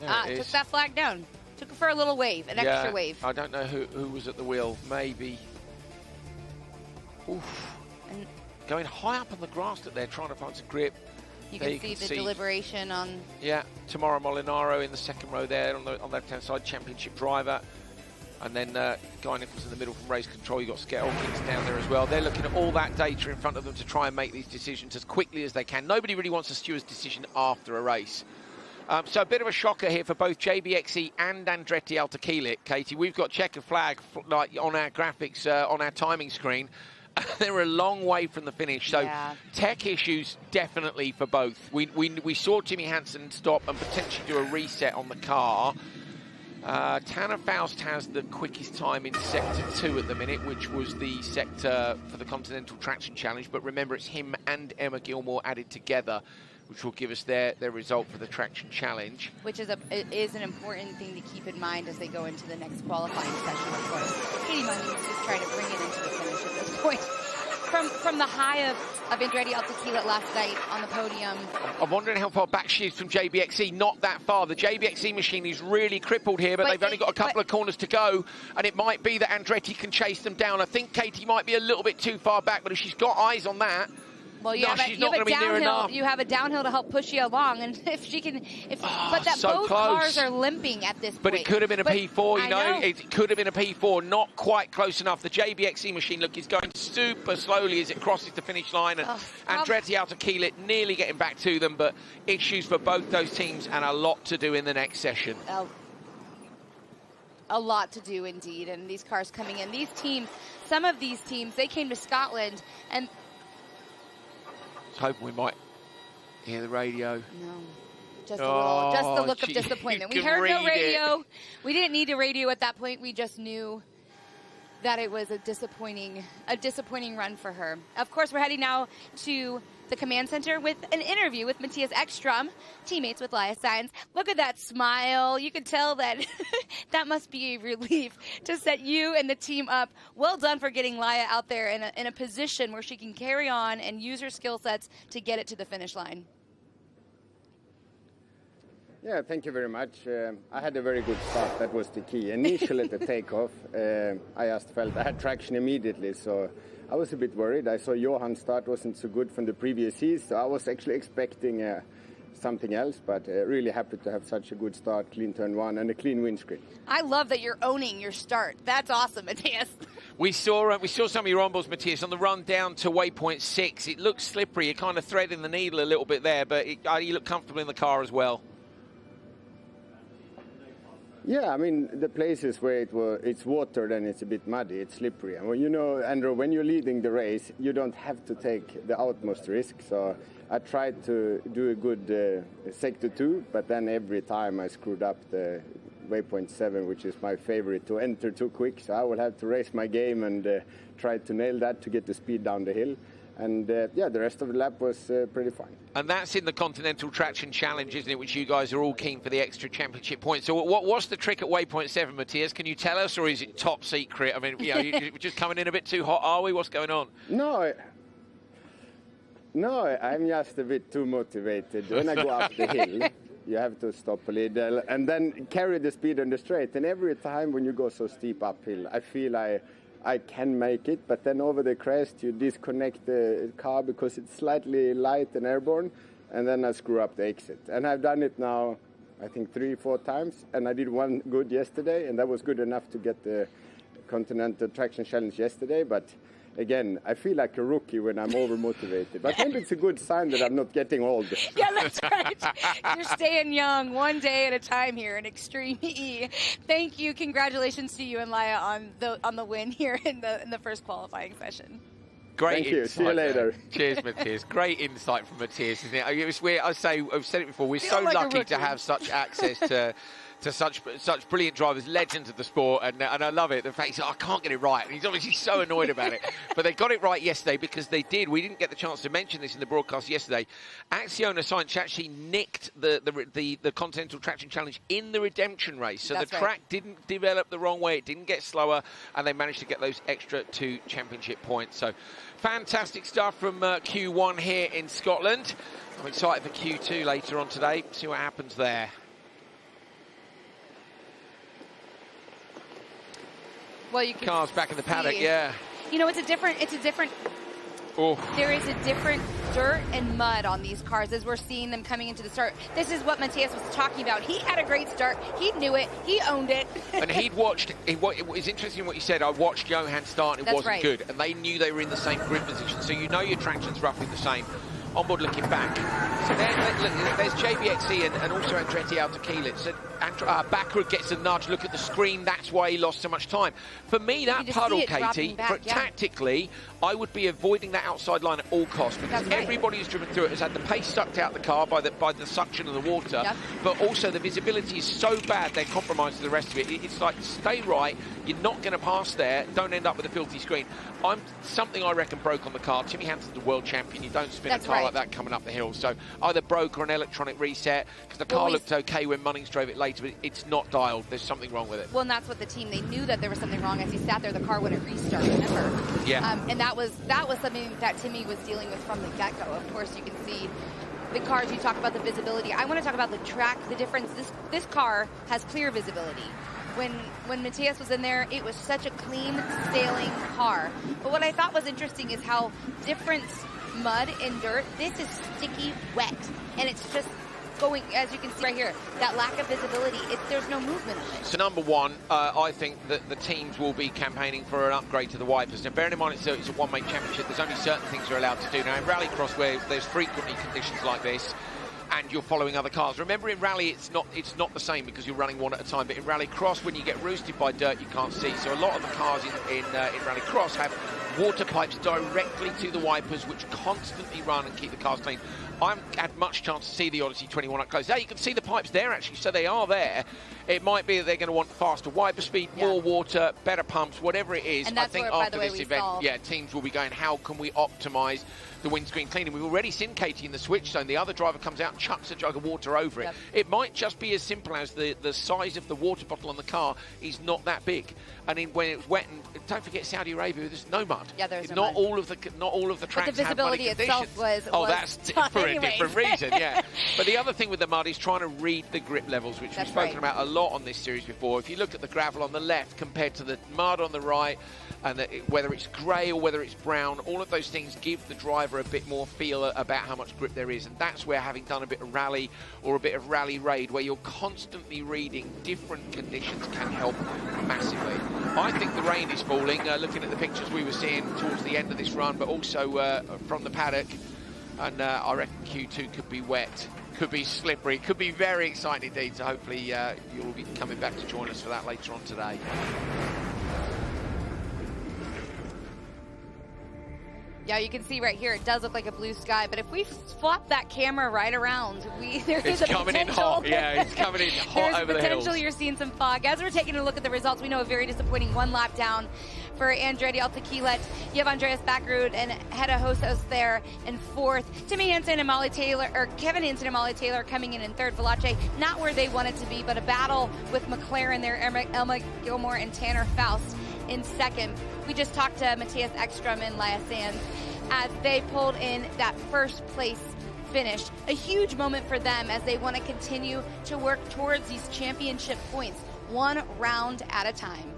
C: Took that flag down. Took it for a little wave, an extra wave.
D: I don't know who was at the wheel. Maybe. Oof. And going high up on the grass that they're trying to find some grip.
C: You can see the deliberation on.
D: Yeah, Tamara Molinaro in the second row there on the left-hand side, championship driver. And then Guy Nichols in the middle from race control. You've got Scott Elkins down there as well. They're looking at all that data in front of them to try and make these decisions as quickly as they can. Nobody really wants a steward's decision after a race. So a bit of a shocker here for both JBXE and Andretti Altequila, Katie. We've got checkered flag like on our graphics, on our timing screen. They're a long way from the finish, so tech issues definitely for both. We saw Jimmy Hansen stop and potentially do a reset on the car. Tanner Faust has the quickest time in Sector 2 at the minute, which was the sector for the Continental Traction Challenge. But remember, it's him and Emma Gilmore added together, which will give us their result for the Traction Challenge.
C: Which is an important thing to keep in mind as they go into the next qualifying session, of course. Katie Munnings is just trying to bring it into the finish at this point. From the high of Andretti Altequila last night on the podium.
D: I'm wondering how far back she is from JBXE. Not that far. The JBXE machine is really crippled here, but they've only got a couple of corners to go, and it might be that Andretti can chase them down. I think Katie might be a little bit too far back, but if she's got eyes on that,
C: well, you have a downhill to help push you along, and if she can, but that
D: so
C: both
D: close.
C: Cars are limping at this point.
D: But it could have been a P4, you know. It could have been a P4, not quite close enough. The JBXE machine, look, is going super slowly as it crosses the finish line, and Andretti Altequila nearly getting back to them, but issues for both those teams and a lot to do in the next session.
C: A lot to do indeed, and these cars coming in. These teams, some of these teams, they came to Scotland and.
D: Hoping we might hear the radio.
C: No, just the look of disappointment. We heard no radio. We didn't need a radio at that point. We just knew that it was a disappointing run for her. Of course, we're heading now to the command center with an interview with Matthias Ekstrom, teammates with Laia Sands. Look at that smile. You can tell that that must be a relief to set you and the team up. Well done for getting Laia out there in a position where she can carry on and use her skill sets to get it to the finish line.
S: Yeah, thank you very much. I had a very good start. That was the key. Initially at the takeoff, I just felt I had traction immediately, so I was a bit worried. I saw Johan's start wasn't so good from the previous heats, so I was actually expecting something else, but really happy to have such a good start, clean turn one, and a clean windscreen.
C: I love that you're owning your start. That's awesome, Matthias.
D: We saw some of your onboards, Matthias, on the run down to waypoint 6. It looked slippery. You're kind of threading the needle a little bit there, but you look comfortable in the car as well.
S: Yeah, I mean, the places where it's watered and it's a bit muddy, it's slippery. And you know, Andrew, when you're leading the race, you don't have to take the utmost risk. So I tried to do a good sector 2, but then every time I screwed up the waypoint 7, which is my favorite, to enter too quick. So I will have to raise my game and try to nail that to get the speed down the hill. And yeah, the rest of the lap was pretty fine.
D: And that's in the Continental Traction Challenge, isn't it, which you guys are all keen for the extra championship points. So what's the trick at waypoint 7, Matthias? Can you tell us, or is it top secret? I mean, you know, you're just coming in a bit too hot, are we? What's going on?
S: No, I'm just a bit too motivated. When I go up the hill, you have to stop a little and then carry the speed on the straight. And every time when you go so steep uphill, I feel I can make it, but then over the crest you disconnect the car because it's slightly light and airborne, and then I screw up the exit. And I've done it now, I think 3-4 times, and I did one good yesterday, and that was good enough to get the Continental Traction Challenge yesterday, but again, I feel like a rookie when I'm over-motivated. But maybe it's a good sign that I'm not getting old.
C: Yeah, that's right. You're staying young, one day at a time here in Extreme E. Thank you. Congratulations to you and Laia on the win here in the first qualifying session.
D: Great
S: Thank you. See you later.
D: Cheers, Matthias. Great insight from Matthias, isn't it? I've said it before, we're so lucky to have such access to such brilliant drivers, legends of the sport, and I love it. The fact that I can't get it right, and he's obviously so annoyed about it. But they got it right yesterday because they did. We didn't get the chance to mention this in the broadcast yesterday. Acciona Science actually nicked the Continental Traction Challenge in the redemption race, so
C: That's
D: the track didn't develop the wrong way. It didn't get slower, and they managed to get those extra 2 championship points. So fantastic stuff from Q1 here in Scotland. I'm excited for Q2 later on today. See what happens there.
C: Well, you can
D: cars back in the paddock,
C: see.
D: yeah.
C: You know, it's a different.
D: Oh.
C: There is a different dirt and mud on these cars as we're seeing them coming into the start. This is what Matthias was talking about. He had a great start. He knew it. He owned it.
D: And he'd watched. It was interesting what you said. I watched Johan start. It wasn't good, and they knew they were in the same grid position. So you know your traction's roughly the same. Onboard looking back. So there's JBXE and also Andretti out to Kielitz. So Bakker gets a nudge. Look at the screen. That's why he lost so much time. For me, that puddle, Katie, tactically, I would be avoiding that outside line at all costs because everybody who's driven through it has had the pace sucked out the car by the suction of the water. Yep. But also the visibility is so bad they're compromised to the rest of it. It's like, stay right. You're not going to pass there. Don't end up with a filthy screen. Something I reckon broke on the car. Timmy Hanson's the world champion. You don't spin a car like that coming up the hill. So either broke or an electronic reset because the car looked okay when Munnings drove it later, but it's not dialed. There's something wrong with it.
C: Well, and that's what the team, they knew that there was something wrong as he sat there. The car wouldn't restart, remember?
D: Yeah.
C: And that was something that Timmy was dealing with from the get-go. Of course, you can see the cars. You talk about the visibility. I want to talk about the track, the difference. This car has clear visibility. When Matthias was in there, it was such a clean sailing car. But what I thought was interesting is how different mud and dirt, this is sticky wet. And it's just going, as you can see right here, that lack of visibility, there's no movement on it.
D: So number one, I think that the teams will be campaigning for an upgrade to the wipers. Now bearing in mind it's a one-make championship, there's only certain things you're allowed to do. Now in rallycross, where there's frequently conditions like this, and you're following other cars. Remember, in rally, it's not the same because you're running one at a time. But in rallycross, when you get roosted by dirt, you can't see. So a lot of the cars in rallycross have water pipes directly to the wipers, which constantly run and keep the cars clean. I haven't had much chance to see the Odyssey 21 up close. There, you can see the pipes there, actually, so they are there. It might be that they're going to want faster wiper speed, more water, better pumps, whatever it is.
C: And that's
D: I think
C: where,
D: after this event, teams will be going, how can we optimise the windscreen cleaning? We've already seen Katie in the switch zone. The other driver comes out and chucks a jug of water over it. Yep. It might just be as simple as the size of the water bottle on the car is not that big. And when it's wet, and don't forget Saudi Arabia, there's no mud.
C: Yeah, there's
D: not
C: no mud.
D: All of the tracks
C: but the visibility
D: have muddy
C: itself was
D: that's different.
C: anyways.
D: a different reason, yeah. But the other thing with the mud is trying to read the grip levels, which we've spoken about a lot on this series before. If you look at the gravel on the left compared to the mud on the right, and whether it's grey or whether it's brown, all of those things give the driver a bit more feel about how much grip there is. And that's where having done a bit of rally or a bit of rally raid, where you're constantly reading different conditions, can help massively. I think the rain is falling, looking at the pictures we were seeing towards the end of this run, but also from the paddock. And I reckon Q2 could be wet, could be slippery, could be very exciting indeed. So hopefully you'll be coming back to join us for that later on today.
C: Yeah, you can see right here, it does look like a blue sky, but if we flop that camera right around, there is a potential. It's coming in hot,
D: yeah, it's coming in hot over the hills.
C: There's potential you're seeing some fog. As we're taking a look at the results, we know a very disappointing one lap down for Andretti Altekilet. You have Andreas Backrud and Hedda Hosos there in fourth. Timmy Hansen and Molly Taylor, or Kevin Hansen and Molly Taylor coming in third. Veloce, not where they wanted to be, but a battle with McLaren there, Elma Gilmore and Tanner Faust in second. We just talked to Matthias Ekstrom and Laia Sands as they pulled in that first place finish. A huge moment for them as they want to continue to work towards these championship points, one round at a time.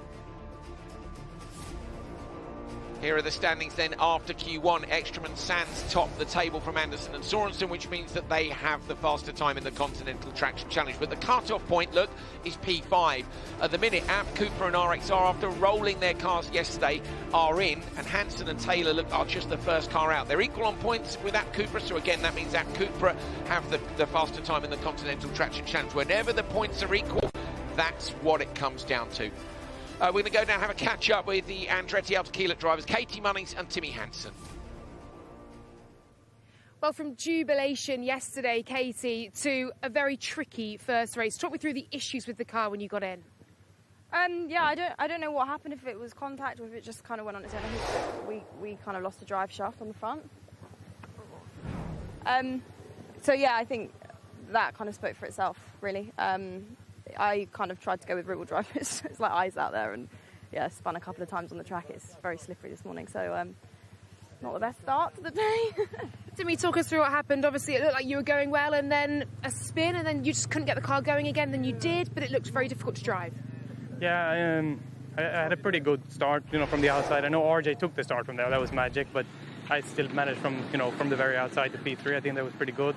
D: Here are the standings then after Q1. Ekstrom and Sands top the table from Anderson and Sorensen, which means that they have the faster time in the Continental Traction Challenge. But the cut-off point, look, is P5. At the minute, Abt, Cooper and RXR, after rolling their cars yesterday, are in. And Hansen and Taylor, look, are just the first car out. They're equal on points with Abt Cooper, so again, that means Abt Cooper have the faster time in the Continental Traction Challenge. Whenever the points are equal, that's what it comes down to. We're going to go down and have a catch-up with the Andretti Altekilet drivers, Katie Munnings and Timmy Hansen.
F: Well, from jubilation yesterday, Katie, to a very tricky first race. Talk me through the issues with the car when you got in.
T: Yeah, I don't know what happened, if it was contact or if it just kind of went on its own. I think we kind of lost the drive shaft on the front. So yeah, I think that kind of spoke for itself, really. I kind of tried to go with rear-wheel drive. It's like eyes out there, and yeah, spun a couple of times on the track. It's very slippery this morning, so not the best start to the day.
F: Timmy, talk us through what happened. Obviously, it looked like you were going well, and then a spin, and then you just couldn't get the car going again. Then you did, but it looked very difficult to drive.
U: Yeah, I had a pretty good start, from the outside. I know RJ took the start from there. That was magic, but I still managed from the very outside to P3. I think that was pretty good,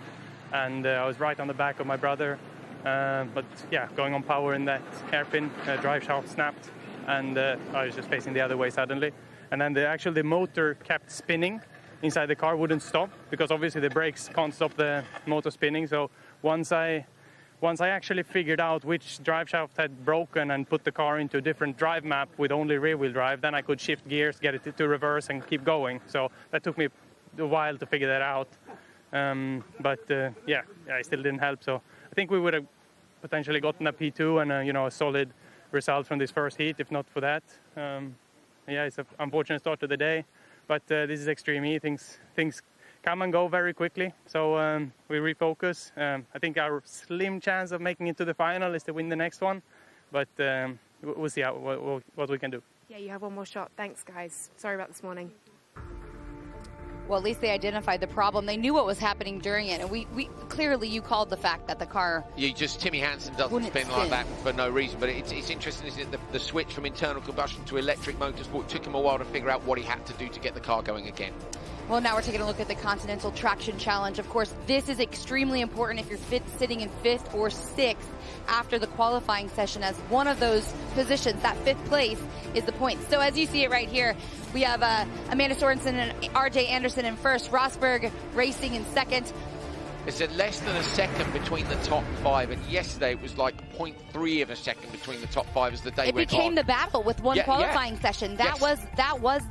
U: and I was right on the back of my brother. But yeah, going on power in that hairpin, drive shaft snapped, and I was just facing the other way suddenly. And then the motor kept spinning inside the car, wouldn't stop, because obviously the brakes can't stop the motor spinning. So once I actually figured out which drive shaft had broken and put the car into a different drive map with only rear-wheel drive, then I could shift gears, get it to reverse and keep going. So that took me a while to figure that out. But yeah, I still didn't help. So I think we would have potentially gotten a P2 and a solid result from this first heat, if not for that. Yeah, it's an unfortunate start to the day, but this is Extreme E. Things come and go very quickly, so we refocus. I think our slim chance of making it to the final is to win the next one, but we'll see what we can do.
F: Yeah, you have one more shot. Thanks, guys. Sorry about this morning.
C: Well, at least they identified the problem. They knew what was happening during it, and we clearly you called the fact that the car.
D: Timmy Hansen doesn't spin like that for no reason, but it's interesting, isn't it? The switch from internal combustion to electric motorsport took him a while to figure out what he had to do to get the car going again.
C: Well, now we're taking a look at the Continental Traction Challenge. Of course, this is extremely important if you're sitting in 5th or 6th after the qualifying session, as one of those positions, that 5th place, is the point. So as you see it right here, we have Amanda Sorensen and RJ Anderson in first, Rosberg Racing in second.
D: It's less than a second between the top 5, and yesterday it was like 0.3 of a second between the top 5 as the day went on.
C: It became the battle with one qualifying session. That was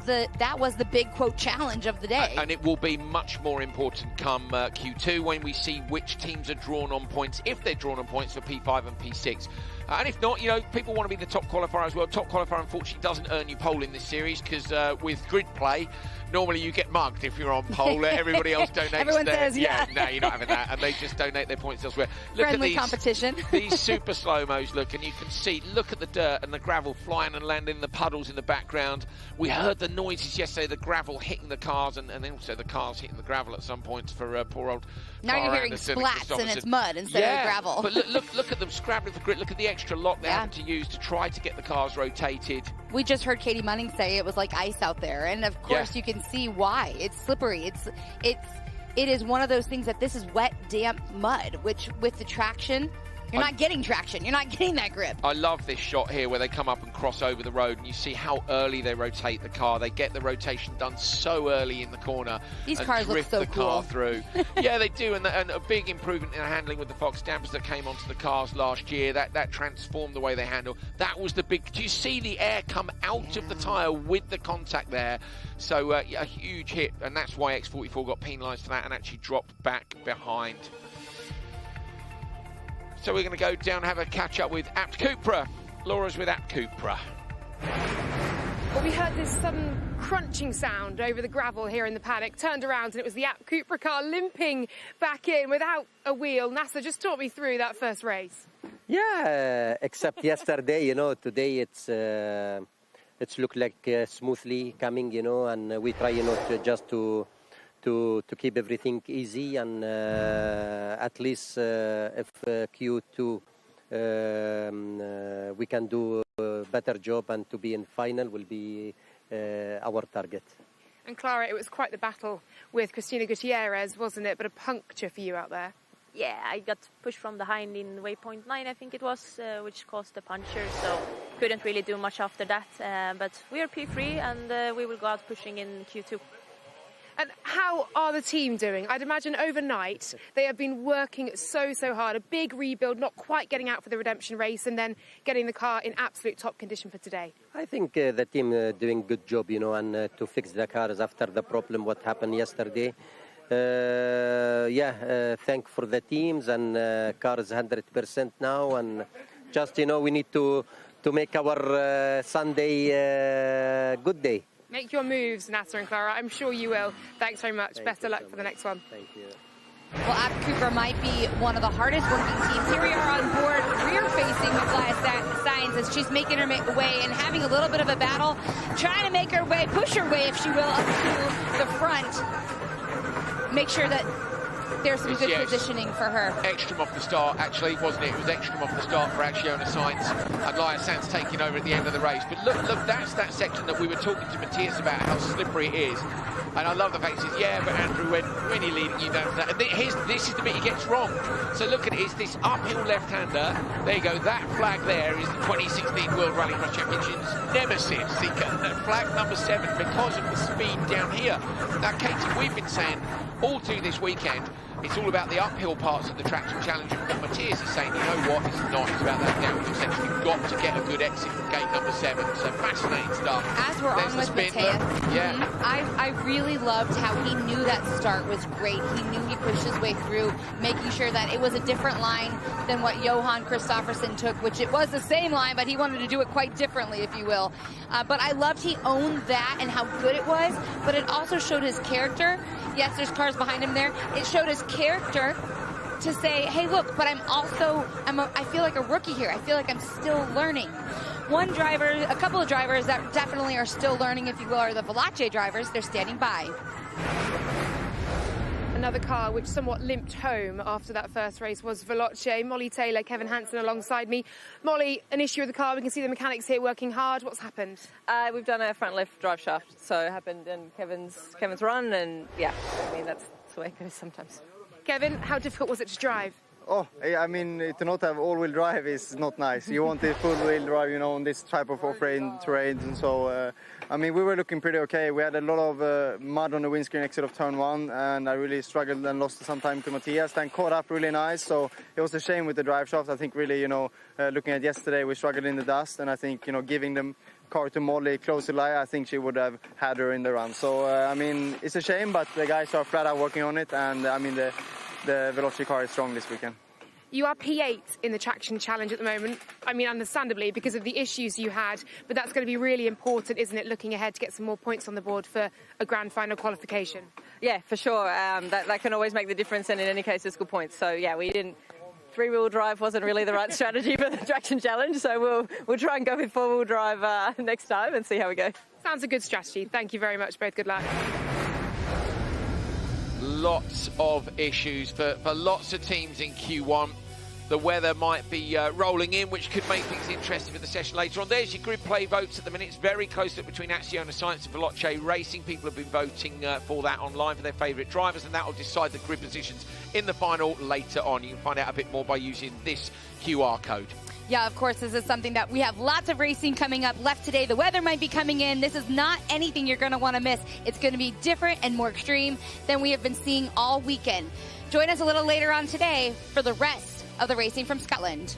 C: the big quote challenge of the day.
D: And it will be much more important come Q2 when we see which teams are drawn on points, if they're drawn on points for P5 and P6. And if not, people want to be the top qualifier as well. Top qualifier, unfortunately, doesn't earn you pole in this series, because with grid play, normally you get mugged if you're on pole. Everybody else donates.
C: Everyone says, yeah.
D: No, you're not having with that, and they just donate their points elsewhere. Look
C: Friendly
D: at these
C: competition.
D: These super slow-mos, look, and you can see, look at the dirt and the gravel flying and landing in the puddles in the background. We heard the noises yesterday, the gravel hitting the cars, and then also the cars hitting the gravel at some points for poor old
C: Now you're hearing
D: Anderson
C: splats and it's mud instead of gravel.
D: But look at them scrabbling for grit. Look at the extra lock they had to use to try to get the cars rotated.
C: We just heard Katie Munning say it was like ice out there, and of course you can see why. It's slippery. It is one of those things that this is wet, damp mud, which with the traction, you're not getting traction. You're not getting that grip.
D: I love this shot here where they come up and cross over the road, and you see how early they rotate the car. They get the rotation done so early in the corner.
C: These
D: and
C: cars look so
D: the
C: cool.
D: car through. Yeah, they do, and a big improvement in handling with the Fox dampers that came onto the cars last year. That transformed the way they handle. That was the big. Do you see the air come out of the tyre with the contact there? So a huge hit, and that's why X44 got penalised for that and actually dropped back behind. So we're going to go down and have a catch-up with Abt Cupra. Laura's with Abt Cupra.
F: Well, we heard this sudden crunching sound over the gravel here in the paddock, turned around, and it was the Abt Cupra car limping back in without a wheel. Nasser, just talk me through that first race.
B: Yeah, except yesterday, today it's looked like smoothly coming, and we try, just to keep everything easy, and at least if Q2 we can do a better job and to be in final will be our target.
F: And Clara, it was quite the battle with Cristina Gutierrez, wasn't it? But a puncture for you out there.
H: Yeah, I got pushed from behind in waypoint 9, I think it was, which caused the puncture, so couldn't really do much after that. But we are P3 and we will go out pushing in Q2.
F: And how are the team doing? I'd imagine overnight they have been working so hard. A big rebuild, not quite getting out for the redemption race, and then getting the car in absolute top condition for today.
B: I think the team doing good job, and to fix the cars after the problem what happened yesterday. Thank for the teams, and cars 100% now, and just we need to make our Sunday good day.
F: Make your moves, Nasser and Clara. I'm sure you will. Thanks very much. Best of luck for the next one.
B: Thank you.
C: Well, Abt Cupra might be one of the hardest working teams. Here we are on board, rear-facing with Laia Sainz as she's making her way and having a little bit of a battle, trying to make her way, push her way, if she will, up to the front. Make sure that there's some good positioning for her.
D: Ekstrom off the start, actually, wasn't it? It was Ekstrom off the start for Acciona Sainz, and Laia Sainz taking over at the end of the race. But look, that's that section that we were talking to Matthias about, how slippery it is. And I love the fact he says, yeah, but Andrew, when you're leading, you don't. And this is the bit he gets wrong. So look at it, it's this uphill left-hander. There you go, that flag there is the 2016 World Rallycross Championships nemesis. Flag number 7 because of the speed down here. Now, Katie, we've been saying all through this weekend, it's all about the uphill parts of the traction challenge. And what Matthias is saying, you know what, it's not. It's about that downhill section. You've got to get a good exit from gate number 7. So fascinating stuff.
C: As we're on with Matthias, I really loved how he knew that start was great. He knew he pushed his way through, making sure that it was a different line than what Johan Kristoffersen took, which it was the same line, but he wanted to do it quite differently, if you will. But I loved he owned that and how good it was, but it also showed his character. Yes, there's cars behind him there. It showed his character to say, hey, look, but I feel like a rookie here. I feel like I'm still learning. A couple of drivers that definitely are still learning, if you will, are the Veloce drivers. They're standing by.
F: Another car which somewhat limped home after that first race was Veloce. Molly Taylor, Kevin Hansen alongside me. Molly, an issue with the car. We can see the mechanics here working hard. What's happened?
A: We've done a front left drive shaft, so it happened in Kevin's run, and yeah, I mean, that's the way it goes sometimes.
F: Kevin, how difficult was it to drive?
G: Oh, I mean, to not have all-wheel drive is not nice. You want the full-wheel drive, on this type of off-road terrain. And so, I mean, we were looking pretty okay. We had a lot of mud on the windscreen exit of turn 1, and I really struggled and lost some time to Matthias. Then caught up really nice, so it was a shame with the drive shaft. I think really, looking at yesterday, we struggled in the dust, and I think, giving them car to Molly close to Laia, I think she would have had her in the run. So, I mean, it's a shame, but the guys are flat out working on it, and I mean, the Veloci car is strong this weekend.
F: You are P8 in the traction challenge at the moment. I mean, understandably, because of the issues you had, but that's going to be really important, isn't it, looking ahead to get some more points on the board for a grand final qualification?
A: Yeah, for sure. That can always make the difference, and in any case, it's good points. So yeah, we didn't. Three-wheel drive wasn't really the right strategy for the traction challenge, so we'll try and go with four-wheel drive next time and see how we go.
F: Sounds a good strategy. Thank you very much, both. Good luck.
D: Lots of issues for lots of teams in Q1. The weather might be rolling in, which could make things interesting for the session later on. There's your grid play votes at the minute. It's very close between Acciona Science and Veloce Racing. People have been voting for that online for their favourite drivers, and that will decide the grid positions in the final later on. You can find out a bit more by using this QR code.
C: Yeah, of course, this is something that we have lots of racing coming up left today. The weather might be coming in. This is not anything you're going to want to miss. It's going to be different and more extreme than we have been seeing all weekend. Join us a little later on today for the rest of the racing from Scotland.